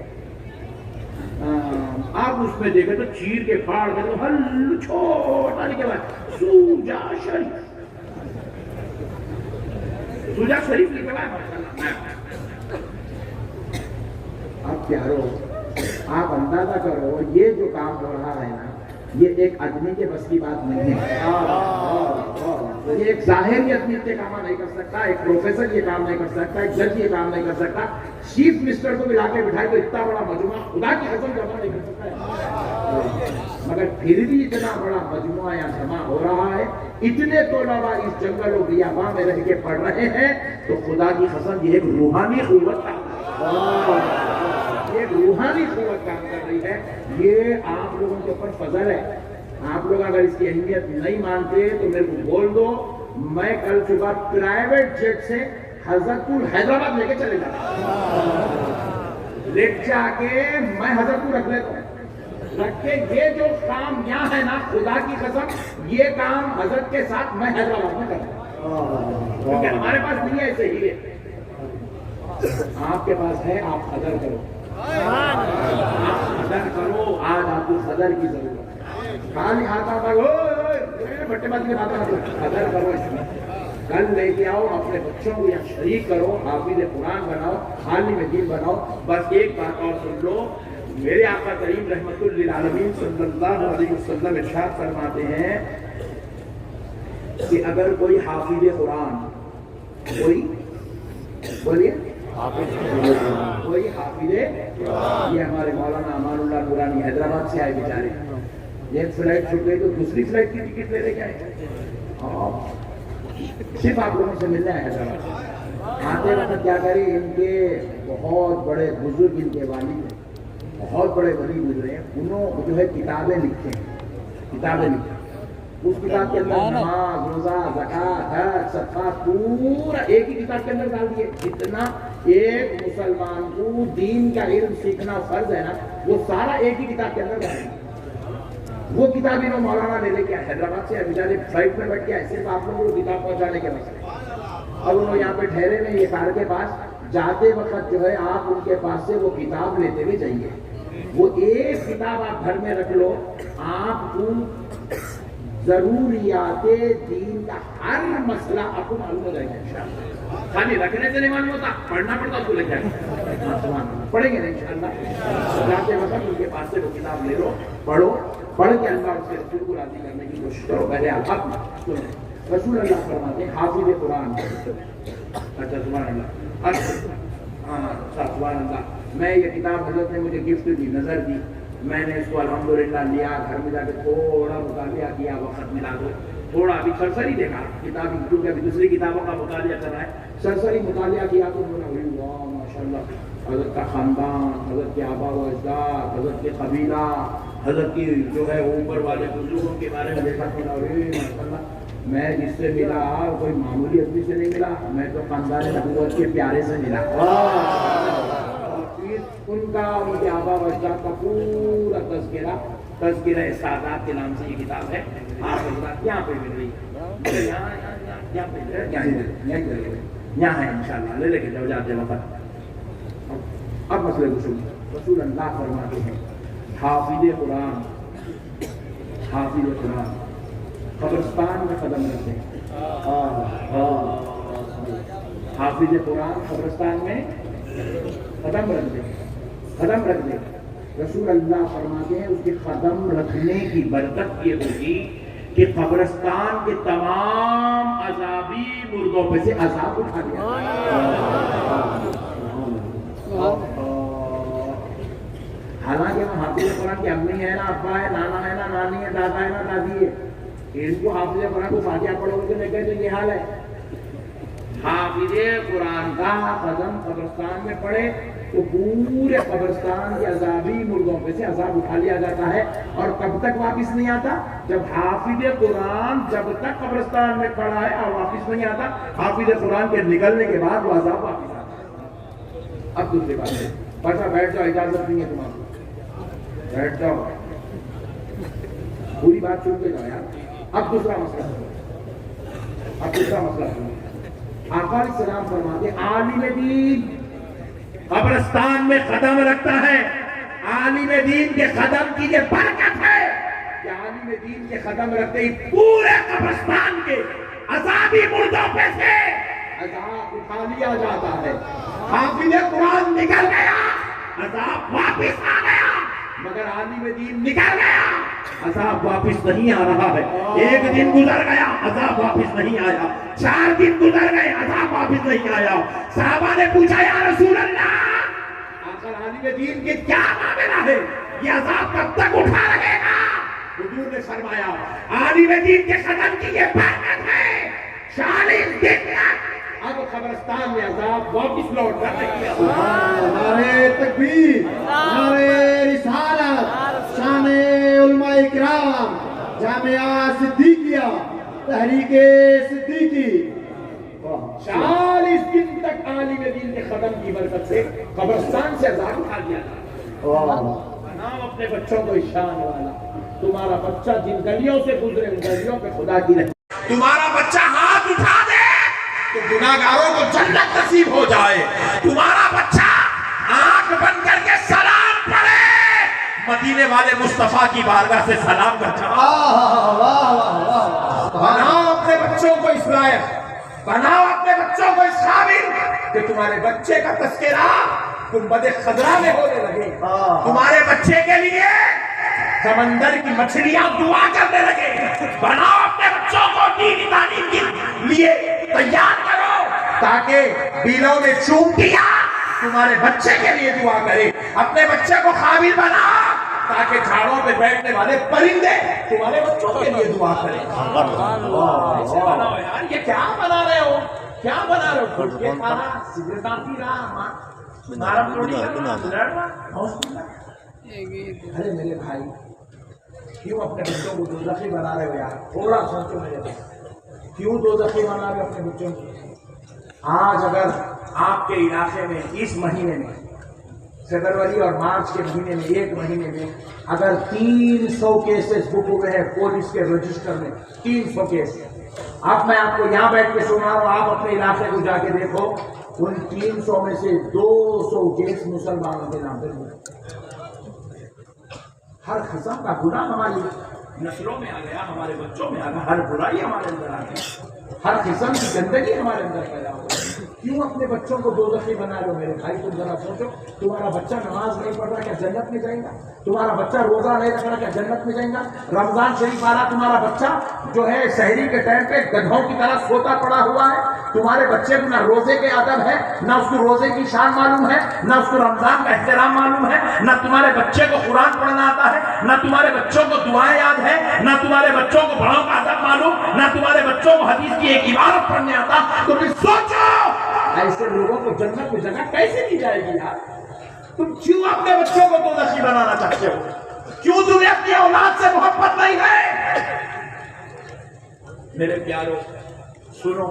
آپ اس میں دیکھیں تو چیر کے پھاڑ کے تو ہل چھوٹا کے بعد سوجا شریف لکھا ہے۔ اب پیارو آپ اندازہ کرو یہ جو کام ہو رہا ہے نا، یہ ایک آدمی کے بس کی بات نہیں ہے، یہ ایک ظاہری آدمی یہ کام نہیں کر سکتا، ایک پروفیسر یہ کام نہیں کر سکتا، ایک جج یہ کام نہیں کر سکتا، چیف منسٹر کو ملا کے بٹھائے تو اتنا بڑا مجموعہ خدا کی قسم جمع نہیں کر سکتا۔ مگر پھر بھی اتنا بڑا مجموعہ یہاں جمع ہو رہا ہے، اتنے طلباء اس جنگل و بیاباں میں رہ کے پڑھ رہے ہیں، تو خدا کی قسم یہ ایک روحانی قوت ایک روحانی قوت کام کر رہی ہے۔ یہ آپ لوگوں کے اوپر فضل ہے، آپ لوگ اگر اس کی اہمیت نہیں مانتے تو میرے کو بول دو، میں کل صبح پرائیویٹ جیٹ سے حضرت پور حیدرآباد لے کے چلے جاتا، لے جا کے میں حضرت پور رکھ لیتا ہوں، رکھ کے یہ جو کام یہاں ہے نا، خدا کی قسم یہ کام حضرت کے ساتھ میں حیدرآباد میں کرتا ہوں، کیونکہ ہمارے پاس نہیں ہے ایسے ہی، آپ کے پاس ہے، آپ قدر کرو، آپ قدر کرو، آج آپ کو قدر کی ضرورت ہے، خالی ہاتھ بٹے بازی کی باتیں قدر کرو، اس میں کل لے کے آؤ، اپنے بچوں کو یہاں شریک کرو، حافظ قرآن بناؤ، عالم دین بناؤ۔ بس ایک بات اور سن لو، میرے آقا کریم رحمت للعالمین صلی اللہ علیہ وسلم ارشاد فرماتے ہیں کہ اگر کوئی حافظ قرآن، کوئی بولیے کوئی حافظ، یہ ہمارے مولانا امان اللہ نورانی حیدرآباد سے آئے بیچارے، ایک فلائٹ چھوٹ گئی تو دوسری فلائٹ کی ٹکٹ لے کے آئے، صرف آپ لوگوں سے ملنا ہے حیدرآباد۔ آتے وقت کیا کریں، ان کے بہت بڑے بزرگ ان کے والد ہیں، بہت بڑے ولی گزرے ہیں، انہوں جو ہے کتابیں لکھتے ہیں، کتابیں لکھتے ہیں، اس کتاب کے اندر نماز، روزہ، زکات، حج، صدقات پورا ایک ہی کتاب کے اندر ڈال دیے. جتنا ایک مسلمان کو دین کا علم سیکھنا فرض ہے نا، وہ سارا ایک ہی کتاب کے اندر ڈال دیا. وہ کتاب انہوں مولانا لے کے حیدرآباد سے بیچارے فلائٹ میں بیٹھ کے صرف آپ لوگوں کو کتاب پہنچانے کے مسئلے. اب انہوں یہاں پہ ٹھہرے میں یہ کار کے پاس جاتے وقت جو ہے آپ ان کے پاس سے وہ کتاب لیتے ہوئے جائیے. وہ ایک کتاب آپ گھر میں رکھ لو، آپ کو ضروریات دین کا ہر مسئلہ آپ کو معلوم ہو جائے گا انشاءاللہ. خالی رکھنے سے نہیں معلوم ہوتا، پڑھنا پڑتا اس کو لے جائے. پڑھیں گے نا انشاءاللہ. جاتے وقت ان کے پاس سے وہ کتاب لے لو، پڑھو، پڑھ کے اللہ اس کے رسول کو راضی کرنے کی کوشش کرو. پہلے آپ رسول اللہ فرماتے ہیں حافظ قرآن. اچھا سبحان اللہ. سبحان اللہ. میں یہ کتاب حضرت نے مجھے گفٹ دی، نظر دی، میں نے اس کو الحمدللہ لیا، گھر میں جا کے تھوڑا مطالعہ کیا، وقت ملا تو تھوڑا ابھی سرسری دیکھا کتاب، کیونکہ ابھی دوسری کتابوں کا مطالعہ کر رہا ہے. سرسری مطالعہ کیا تو واہ ماشاءاللہ، حضرت کا خاندان، حضرت کے آبا و اجداد، حضرت کے قبیلہ، حضرت کی جو ہے اوپر والے بزرگوں کے بارے میں دیکھا تو ماشاءاللہ میں جس سے ملا کوئی معمولی آدمی سے نہیں ملا، میں تو خاندان نبوت کے پیارے سے ملا. ان کا ان کے آبا و اجداد کا پورا تذکرہ سادات کے نام سے یہ کتاب ہے. آپ حضرات یہاں پہ مل رہی ہے، یہاں ہے انشاءاللہ. لے لے کے جاؤ جاتے وقت. اب مسئلے کو سنیے. رسول اللہ فرماتے ہیں حافظ قرآن، حافظ قرآن قبرستان میں قدم رکھتے ہیں. حافظ قرآن قبرستان میں قدم رکھ دیں، قدم رکھ دیں. رسول اللہ فرماتے ہیں اس کے قدم رکھنے کی برکت یہ ہوگی کہ قبرستان کے تمام عذابی مردوں پہ سے عذاب اٹھا دیا. حالانکہ وہ حافظ قرآن کی امی ہے نا ابا ہے، نانا ہے نا نانی ہے، دادا ہے نا دادی ہے، ان کو حافظ قرآن کو فاتحہ پڑھو گے تو نہیں تو یہ حال ہے. حافظ قرآن کا قدم قبرستان میں پڑے تو پورے قبرستان کے عذابی مردوں پہ سے عذاب اٹھا لیا جاتا ہے. اور کب تک واپس نہیں آتا؟ جب حافظ قرآن جب تک قبرستان میں پڑا ہے اور واپس نہیں آتا، حافظ قرآن کے نکلنے کے بعد وہ عذاب واپس آتا ہے. اب دوسری بات ہے، پڑھا بیٹھ جاؤ، اجازت نہیں ہے تمہارا، بیٹھ جاؤ، پوری بات سن کے جاؤ یار. اب دوسرا مسئلہ آقا علیہ السلام فرماتے عالم دین قبرستان میں قدم رکھتا ہے. عالم دین کے قدم کی یہ برکت ہے کہ عالم دین کے قدم رکھتے ہی پورے قبرستان کے عذابی مردوں پہ سے عذاب اٹھا لیا جاتا ہے. حافظ قرآن نکل گیا، عذاب واپس آ گیا، مگر عالم دین نکل گیا، عذاب واپس نہیں آ رہا ہے. ایک دن گزر گیا، عذاب واپس نہیں آیا. 4 دن گزر گئے، عذاب واپس نہیں آیا. صحابہ نے پوچھا یا رسول اللہ آخر عالم دین کے کیا معاملہ ہے، یہ عذاب کب تک اٹھا رہے گا؟ حضور نے فرمایا عالم دین کے قدم کی یہ برکت ہے 40 دن تک اب قبرستان میں عذاب واپس لوٹ کر نہیں آیا. نعرے تکبیر، نعرے رسالت، شان علماء کرام، جامعہ صدیقیہ، تحریک صدیقی. 40 دن تک عالم دین کے قدم کی برکت سے قبرستان سے عذاب اٹھا دیا جاتا. بناؤ اپنے بچوں کو شان والا. تمہارا بچہ جن گلیوں سے گزرے ان گلیوں پہ خدا کی رحمت. تمہارا بچہ ہاتھ اٹھا دے تو گناہگاروں کو جنت نصیب ہو جائے. تمہارا بچہ آنکھ بند کر کے سلام پڑھے، مدینے والے مصطفیٰ کی بارگاہ سے سلام کر جائے. بناؤ اپنے بچوں کو اس لائق، بناؤ اپنے بچوں کو اس قابل کہ تمہارے بچے کا تذکرہ گنبد خضرا میں ہونے لگے. تمہارے بچے کے لیے سمندر کی مچھلیاں دعا کرنے لگے. بناؤ اپنے بچوں کو دینی تعلیم کے لیے تیار کرو تاکہ بیلوں میں چونٹیاں تمہارے بچے کے لیے دعا کرے. اپنے بچے کو قابل بناؤ تاکہ جھاڑوں پہ بیٹھنے والے پرندے تمہارے بچوں کے لیے دعا کریں. ایسے بناؤ یار. یہ کیا بنا رہے ہو، کیا بنا رہے ہو؟ یہ کھانا سگریٹ آتی رہا، نارم روٹی کرنا، لڑنا. ارے میرے بھائی کیوں اپنے بچوں کو دوزخی بنا رہے ہو یار؟ تھوڑا سوچو میرے بھائی، کیوں دوزخی بنا رہے ہو اپنے بچوں کو؟ آج اگر آپ کے علاقے میں اس مہینے میں فروری اور مارچ کے مہینے میں ایک مہینے میں اگر 300 کیسز بک ہوئے ہیں پولیس کے رجسٹر میں، 300 کیس، اب میں آپ کو یہاں بیٹھ کے سنا ہوں، آپ اپنے علاقے کو جا کے دیکھو، ان 300 میں سے 200 کیس مسلمانوں کے نام پہ ہوئے۔ ہر قسم کا گناہ ہماری نسلوں میں آ گیا، ہمارے بچوں میں آ گیا، ہر برائی ہمارے اندر آ گئی، ہر قسم کی گندگی ہمارے اندر پیدا ہو گئی۔ کیوں اپنے بچوں کو دوزخی بنا رہے ہو میرے بھائی؟ تم ذرا سوچو، تمہارا بچہ نماز نہیں پڑھ رہا، کیا جنت میں جائے گا؟ تمہارا بچہ روزہ نہیں رکھ رہا، کیا جنت میں جائے گا؟ رمضان شریف آ رہا، تمہارا بچہ جو ہے سحری کے ٹائم پہ گدھوں کی طرح سوتا پڑا ہوا ہے، تمہارے بچے کو نہ روزے کے ادب ہے، نہ اس کو روزے کی شان معلوم ہے، نہ اس کو رمضان کا احترام معلوم ہے، نہ تمہارے بچے کو قرآن پڑھنا آتا ہے، نہ تمہارے بچوں کو دعائیں یاد ہے، نہ تمہارے بچوں کو بڑوں کا ادب معلوم، نہ تمہارے بچوں کو حدیث کی ایک عبارت پڑھنے آتا، تو پھر سوچو ایسے لوگوں کو جنت میں جگہ کیسے دی جائے گی یار؟ تم کیوں اپنے بچوں کو دوزخی بنانا چاہتے ہو؟ کیوں تمہیں اپنی اولاد سے محبت نہیں ہے؟ میرے پیارو سنو،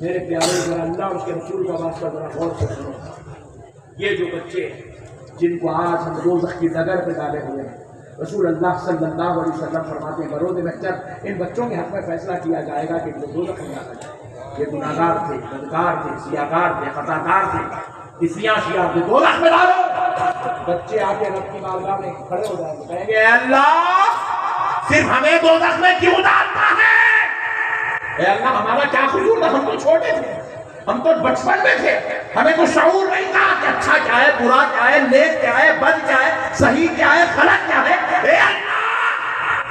میرے پیارے ذرا اللہ اور اس کے رسول کا واسطہ ذرا غور سے سنو۔ یہ جو بچے جن کو آج ہم دوزخ کی ڈگر پہ ڈالے ہوئے ہیں، رسول اللہ صلی اللہ علیہ وسلم فرماتے ہیں بروز محشر ان بچوں کے حق میں فیصلہ کیا جائے گا کہ ان کو دوزخ میں ڈالا جائے۔ یہ گناہگار تھے، بدکار تھے، سیاہکار تھے، خطاکار تھے، اسیاں شیعہ تھے، دوزخ میں ڈالو۔ بچے آ کے رب کی بارگاہ میں کھڑے ہو جائیں گے، کہیں گے اے اللہ صرف ہمیں دوزخ میں کیوں ڈالتا ہے؟ اے اللہ ہمارا کیا قصور تھا؟ ہم تو چھوٹے تھے، ہم تو بچپن میں تھے، ہمیں تو شعور نہیں تھا کہ اچھا کیا ہے، برا کیا ہے، نیک کیا ہے، بد کیا ہے، صحیح کیا ہے، غلط کیا ہے۔ اے اللہ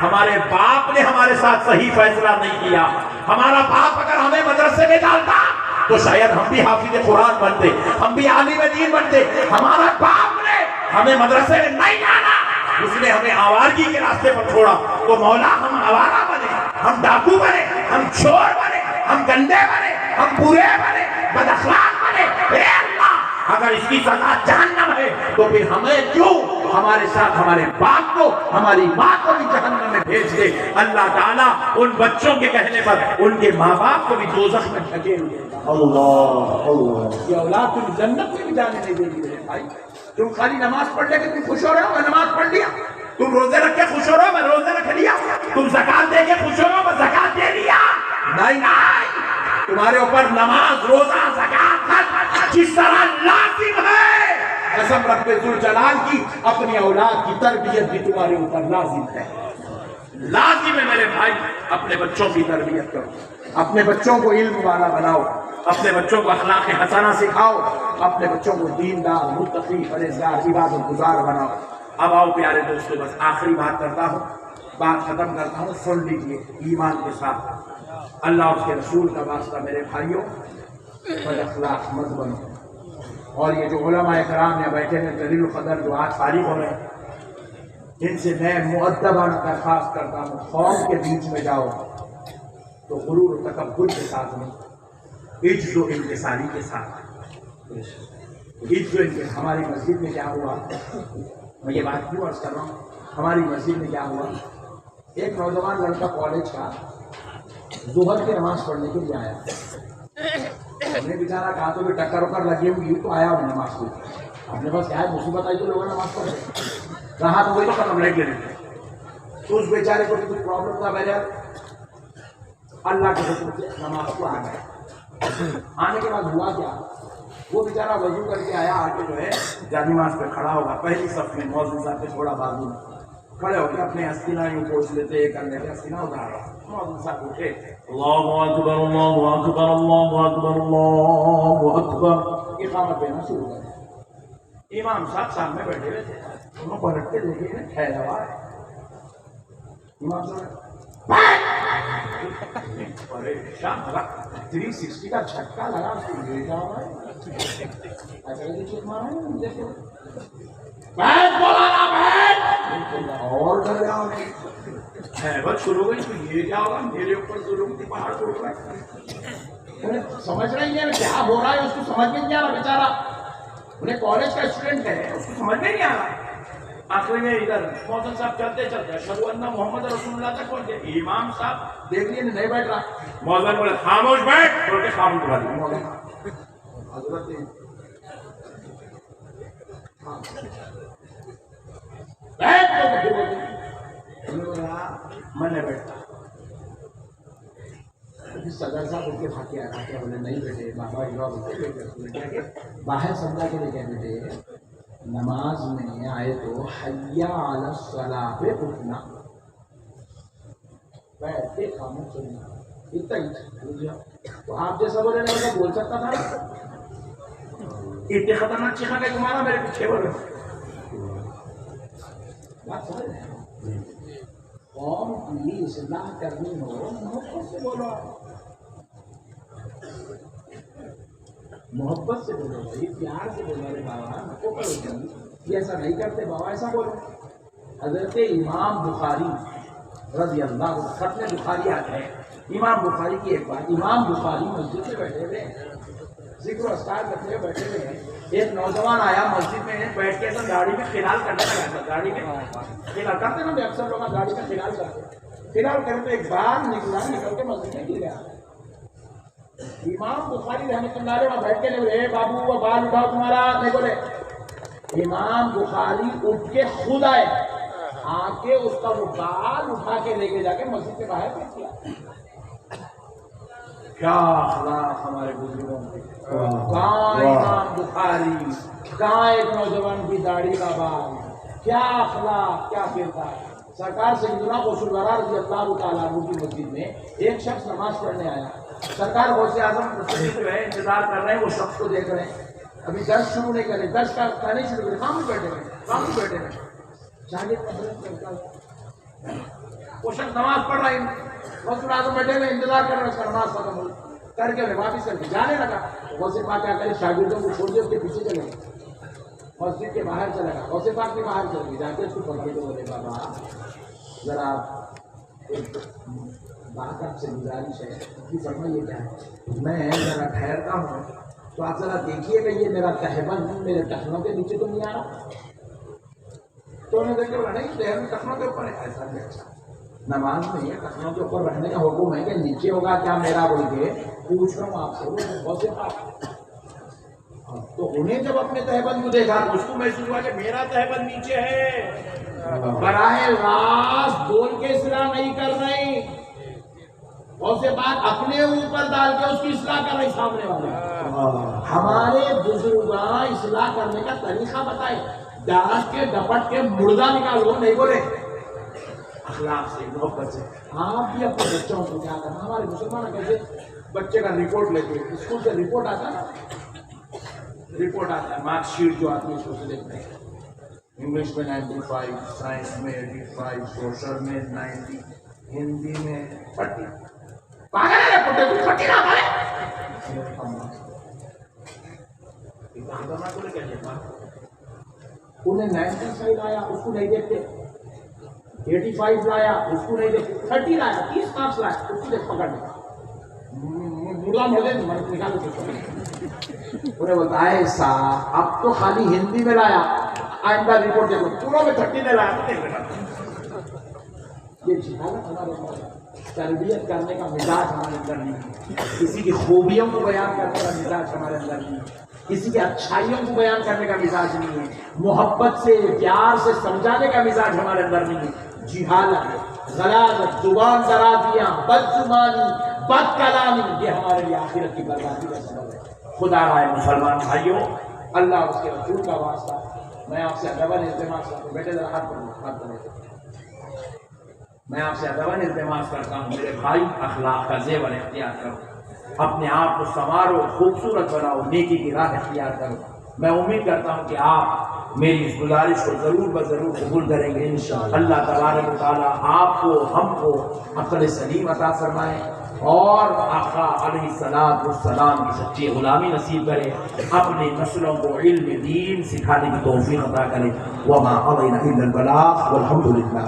ہمارے باپ نے ہمارے ساتھ صحیح فیصلہ نہیں کیا، ہمارا باپ اگر ہمیں مدرسے میں ڈالتا تو شاید ہم بھی حافظ قرآن بنتے، ہم بھی عالم دین بنتے۔ ہمارا باپ نے ہمیں مدرسے میں نہیں ڈالا، اس نے ہمیں آوارگی کے راستے پر چھوڑا، تو مولا ہم آوارہ بنے، ہم ڈاکو بنے، ہم چور بنے، ہم گندے بنے، ہم برے بنے، بد اخلاق بنے۔ اے اللہ اگر اس کی سزا جہنم ہے تو پھر ہمیں کیوں ہمارے ساتھ ہمارے باپ کو، ہماری ماں کو بھی جہنم میں بھیج دے۔ اللہ تعالیٰ ان بچوں کے کہنے پر ان کے ماں باپ کو بھی دوزخ میں دھکیل دے گا۔ اللہ اللہ، یہ اولاد تم جنت میں بھی جانے نہیں دے گی میرے بھائی۔ تم خالی نماز پڑھ لے کے تم خوش ہو رہے ہو، میں نماز پڑھ لیا، تم روزے رکھ کے خوش ہو رہے ہو، میں روزے رکھ لیا، تم زکات دے کے خوش ہو رہے ہو، میں زکات دے لیا۔ نہیں نہیں، تمہارے اوپر نماز، روزہ، زکات جس طرح لازم ہے، قسم رب ذوالجلال کی اپنی اولاد کی تربیت بھی تمہارے اوپر لازم ہے۔ لازم ہے میرے بھائی، اپنے بچوں کی تربیت کرو، اپنے بچوں کو علم والا بناؤ، اپنے بچوں کو اخلاق حسنہ سکھاؤ، اپنے بچوں کو دیندار، متقی، پرہیزگار، عبادت گزار بناؤ۔ اب آؤ پیارے دوستو، بس آخری بات کرتا ہوں، بات ختم کرتا ہوں، سن لیجیے ایمان کے ساتھ۔ اللہ اور اس کے رسول کا واسطہ میرے بھائیوں، بد اخلاق مت بنو۔ اور یہ جو علماء کرام یہاں بیٹھے ہیں جلیل القدر جو آج فارغ ہو رہے ہیں، ان سے میں مؤدبانہ درخواست کرتا ہوں، قوم کے بیچ میں جاؤ تو غرور و تکبر کے ساتھ نہیں، عجز و انکساری کے ساتھ۔ عجز و انکساری۔ ہماری مسجد میں کیا ہوا، میں یہ بات کیوں عرض کر رہا ہوں، ہماری مسجد میں کیا ہوا، ایک نوجوان لڑکا کالج کا ظہر کی نماز پڑھنے کے لیے آیا، ہم نے بیچارہ کہا تو بھی ٹکر وکر لگی ہوگی تو آیا ہوں نماز کو، اپنے پاس کیا ہے مصیبت آئی تو لوگوں نے نماز پڑھ رہے، کہا تو وہی تو ختم لائٹ لے لیتے، تو اس بیچارے کو بھی کچھ پرابلم تھا، میں نے اللہ کے حکم سے نماز کو آ گیا۔ آنے کے بعد ہوا کیا، وہ بیچارہ وضو کر کے آیا، آ کے جو ہے جانماز پہ کھڑا ہوگا، پہلی صف میں مؤذن صاحب کے تھوڑا بازو میں کھڑے ہو کے اپنے اسکینہ یوں پوچھ لیتے، یہ کر لیتے، اسکینہ اتارا، مؤذن صاحب اٹھے، اللہ اکبر اللہ اکبر اللہ اکبر اللہ اکبر، اقامت دینا شروع کر۔ امام صاحب سامنے بیٹھے ہوئے تھے، انہوں پلٹ کے دیکھے ٹھہرا ہے، امام صاحب پریشان لگا، 360 کا جھٹکا لگا، اس کو لے جا رہا ہے، ایسا دیکھیے مارا ہے، دیکھو بیٹھ مولانا بیٹھ، اور ڈر گیا بہت شروع ہوئی، تو یہ کیا ہوگا، میرے اوپر ظلم کی پہاڑ ٹوٹ رہا ہے، سمجھ رہی ہے کیا ہو رہا ہے، اس کو سمجھ میں نہیں آ رہا، بیچارہ انہیں کالج کا اسٹوڈنٹ ہے، اس کو سمجھ میں نہیں آ رہا، آخری میں ادھر مؤذن صاحب چلتے چلتے اشہدو ان محمد رسول اللہ تک پہنچے. امام صاحب دیکھ لیے نہیں بیٹھ رہا, مؤذن بولے خاموش بیٹھ, بول کے خاموش بٹھا دیا مؤذن. حضرت میں نے بیٹھا. صدر صاحب ان کے بھاگ آیا, بولے نہیں بیٹے بابا باہر سمجھا کے لے کے بیٹے نماز میں آئے تو حیا علی الصلاۃ پہ اٹھنا, بیٹھ کے خاموش سننا, اتنا ہی. تو آپ جیسا بولے نا بول سکتا تھا, اتنے خطرناک چیخا کہ تمہارا میرے پیچھے بولے. بات سمجھ رہے ہیں, قوم کی اصلاح کرنی ہو محبت سے بولو, محبت سے بولو بھائی, پیار سے بولو. ارے بابا نکو کرو جلدی, یہ ایسا نہیں کرتے بابا, ایسا بولو. حضرت امام بخاری رضی اللہ عنہ, ختم بخاری آتے ہیں. امام بخاری کی ایک بات, امام بخاری مسجد میں بیٹھے ہوئے ذکر و اذکار کرتے ہوئے بیٹھے ہوئے ہیں. ایک نوجوان آیا مسجد میں بیٹھ کے ایسا گاڑی میں خلال کرنے لگا. گاڑی میں خلال کرتے نا, اکثر لوگ گاڑی میں خلال کرتے, خلال کرتے ایک بار نکل کے مسجد میں گر گیا. امام بخاری رحمۃ اللہ علیہ وہاں بیٹھ کے نہیں بولے بابو وہ بال اٹھاؤ تمہارا, نہیں بولے. امام بخاری اٹھ کے خود آئے, آ کے اس کا وہ بال اٹھا کے لے کے جا کے مسجد کے باہر پھینک دیا. کیا اخلاق ہمارے بزرگوں کے. کہاں امام بخاری, کہاں ایک نوجوان کی داڑھی کا بال, کیا اخلاق, کیا کردار. سرکار سیدنا غوث الورا رضی اللہ تعالیٰ عنہ کی مسجد میں ایک شخص نماز پڑھنے آیا. سرکار غوث اعظم مسجد جو ہے انتظار کر رہے ہیں, وہ شخص کو دیکھ رہے ہیں. ابھی درس شروع نہیں کرے, درس کا نہیں شروع کرے, خاموش بیٹھے ہوئے, خاموش بیٹھے ہوئے. وہ شخص نماز پڑھ رہا ہے, غوث اعظم بیٹھے ہوئے انتظار کر رہے ہیں, اس کا نماز ختم ہو کر کے واپس کر کے جانے لگا. غوث پاک کیا کرے, شاگردوں کو چھوڑ دے, اس کے پیچھے چلے گئے, مسجد کے باہر چلا گیا. غوث پاک کے باہر چلے گئے, جا کے اس کو پکڑے تو بولے بابا ذرا ایک بات آپ سے گزارش ہے کہ فرمائیے کیا ہے. میں ذرا ٹھہرتا ہوں تو آپ ذرا دیکھیے کہ یہ میرا تہبند میرے ٹخنوں کے نیچے تو نہیں آ رہا. تو انہوں نے دیکھے بولا نہیں, تہبند ٹخنوں کے اوپر ہے. ایسا نہیں, اچھا نماز میں یہ ٹخنوں کے اوپر رہنے کا حکم ہے کہ نیچے ہوگا کیا میرا بول کے پوچھ رہا ہوں آپ سے. بہت سے بات تو انہیں جب اپنے تہبند کو دیکھا تو اس کو محسوس ہوا کہ میرا تہبند نیچے ہے. براہ راست بول کے اصلاح نہیں کر رہی, اور سے بات اپنے اوپر ڈال کے اس کی اصلاح کر رہی سامنے والے. ہمارے بزرگاں اصلاح کرنے کا طریقہ بتائے, ڈانٹ کے ڈپٹ کے مردہ نکالو, نہیں بولے اخلاق سے, محبت سے. آپ بھی اپنے بچوں کو کیا کرنا, ہمارے مسلمان کیسے بچے کا رپورٹ لیتے ہیں, اسکول سے رپورٹ آتا ہے نا, رپورٹ آتا ہے, مارک شیٹ جو آتی ہے اس کو سے دیکھتے ہیں. انگلش میں 95, سائنس میں 85, سوشل میں 90, ہندی میں 30. انہیں 95 لایا اس کو نہیں دیکھتے, 85 لایا اس کو نہیں دیکھتے, 30 لایا 30 مارکس لایا اس کو دیکھ پکڑ لیا. مردہ مردے نکالو. انہیں بتایا ایسا اب تو خالی ہندی میں لایا, آئندہ رپورٹ دیکھو پورا میں 30 نے لایا. یہ جہالت ہمارے تربیت کرنے کا مزاج ہمارے اندر نہیں ہے. کسی کی خوبیوں کو بیان کرنے کا مزاج ہمارے اندر نہیں ہے, کسی کی اچھائیوں کو بیان کرنے کا مزاج نہیں ہے, محبت سے پیار سے سمجھانے کا مزاج ہمارے اندر نہیں ہے. جہالت, غلاظت, زبان درازیاں, بد زبانی, بد کلامی, یہ ہمارے لیے آخرت کی بربادی کا سبب ہے. خدا رائے مسلمان بھائیوں, اللہ اور اس کے رسول کا واسطہ میں آپ سے ادباً التماس کرتا ہوں, بیٹے ذرا ہاتھ بڑھو. میں آپ سے ادباً التماس کرتا ہوں میرے بھائی, اخلاق کا زیور اختیار کرو, اپنے آپ کو سنوارو, خوبصورت بناؤ, نیکی کی راہ اختیار کرو. میں امید کرتا ہوں کہ آپ میری اس گزارش کو ضرور بضرور قبول کریں گے انشاءاللہ. اللہ تبارک و تعالیٰ آپ کو, ہم کو عقل سلیم عطا فرمائے اور آقا علیہ السلام کی سچی غلامی نصیب کرے, اپنے نسلوں کو علم دین سکھانے کی توفیق عطا کرے. وما علینا الا البلاغ والحمد للہ.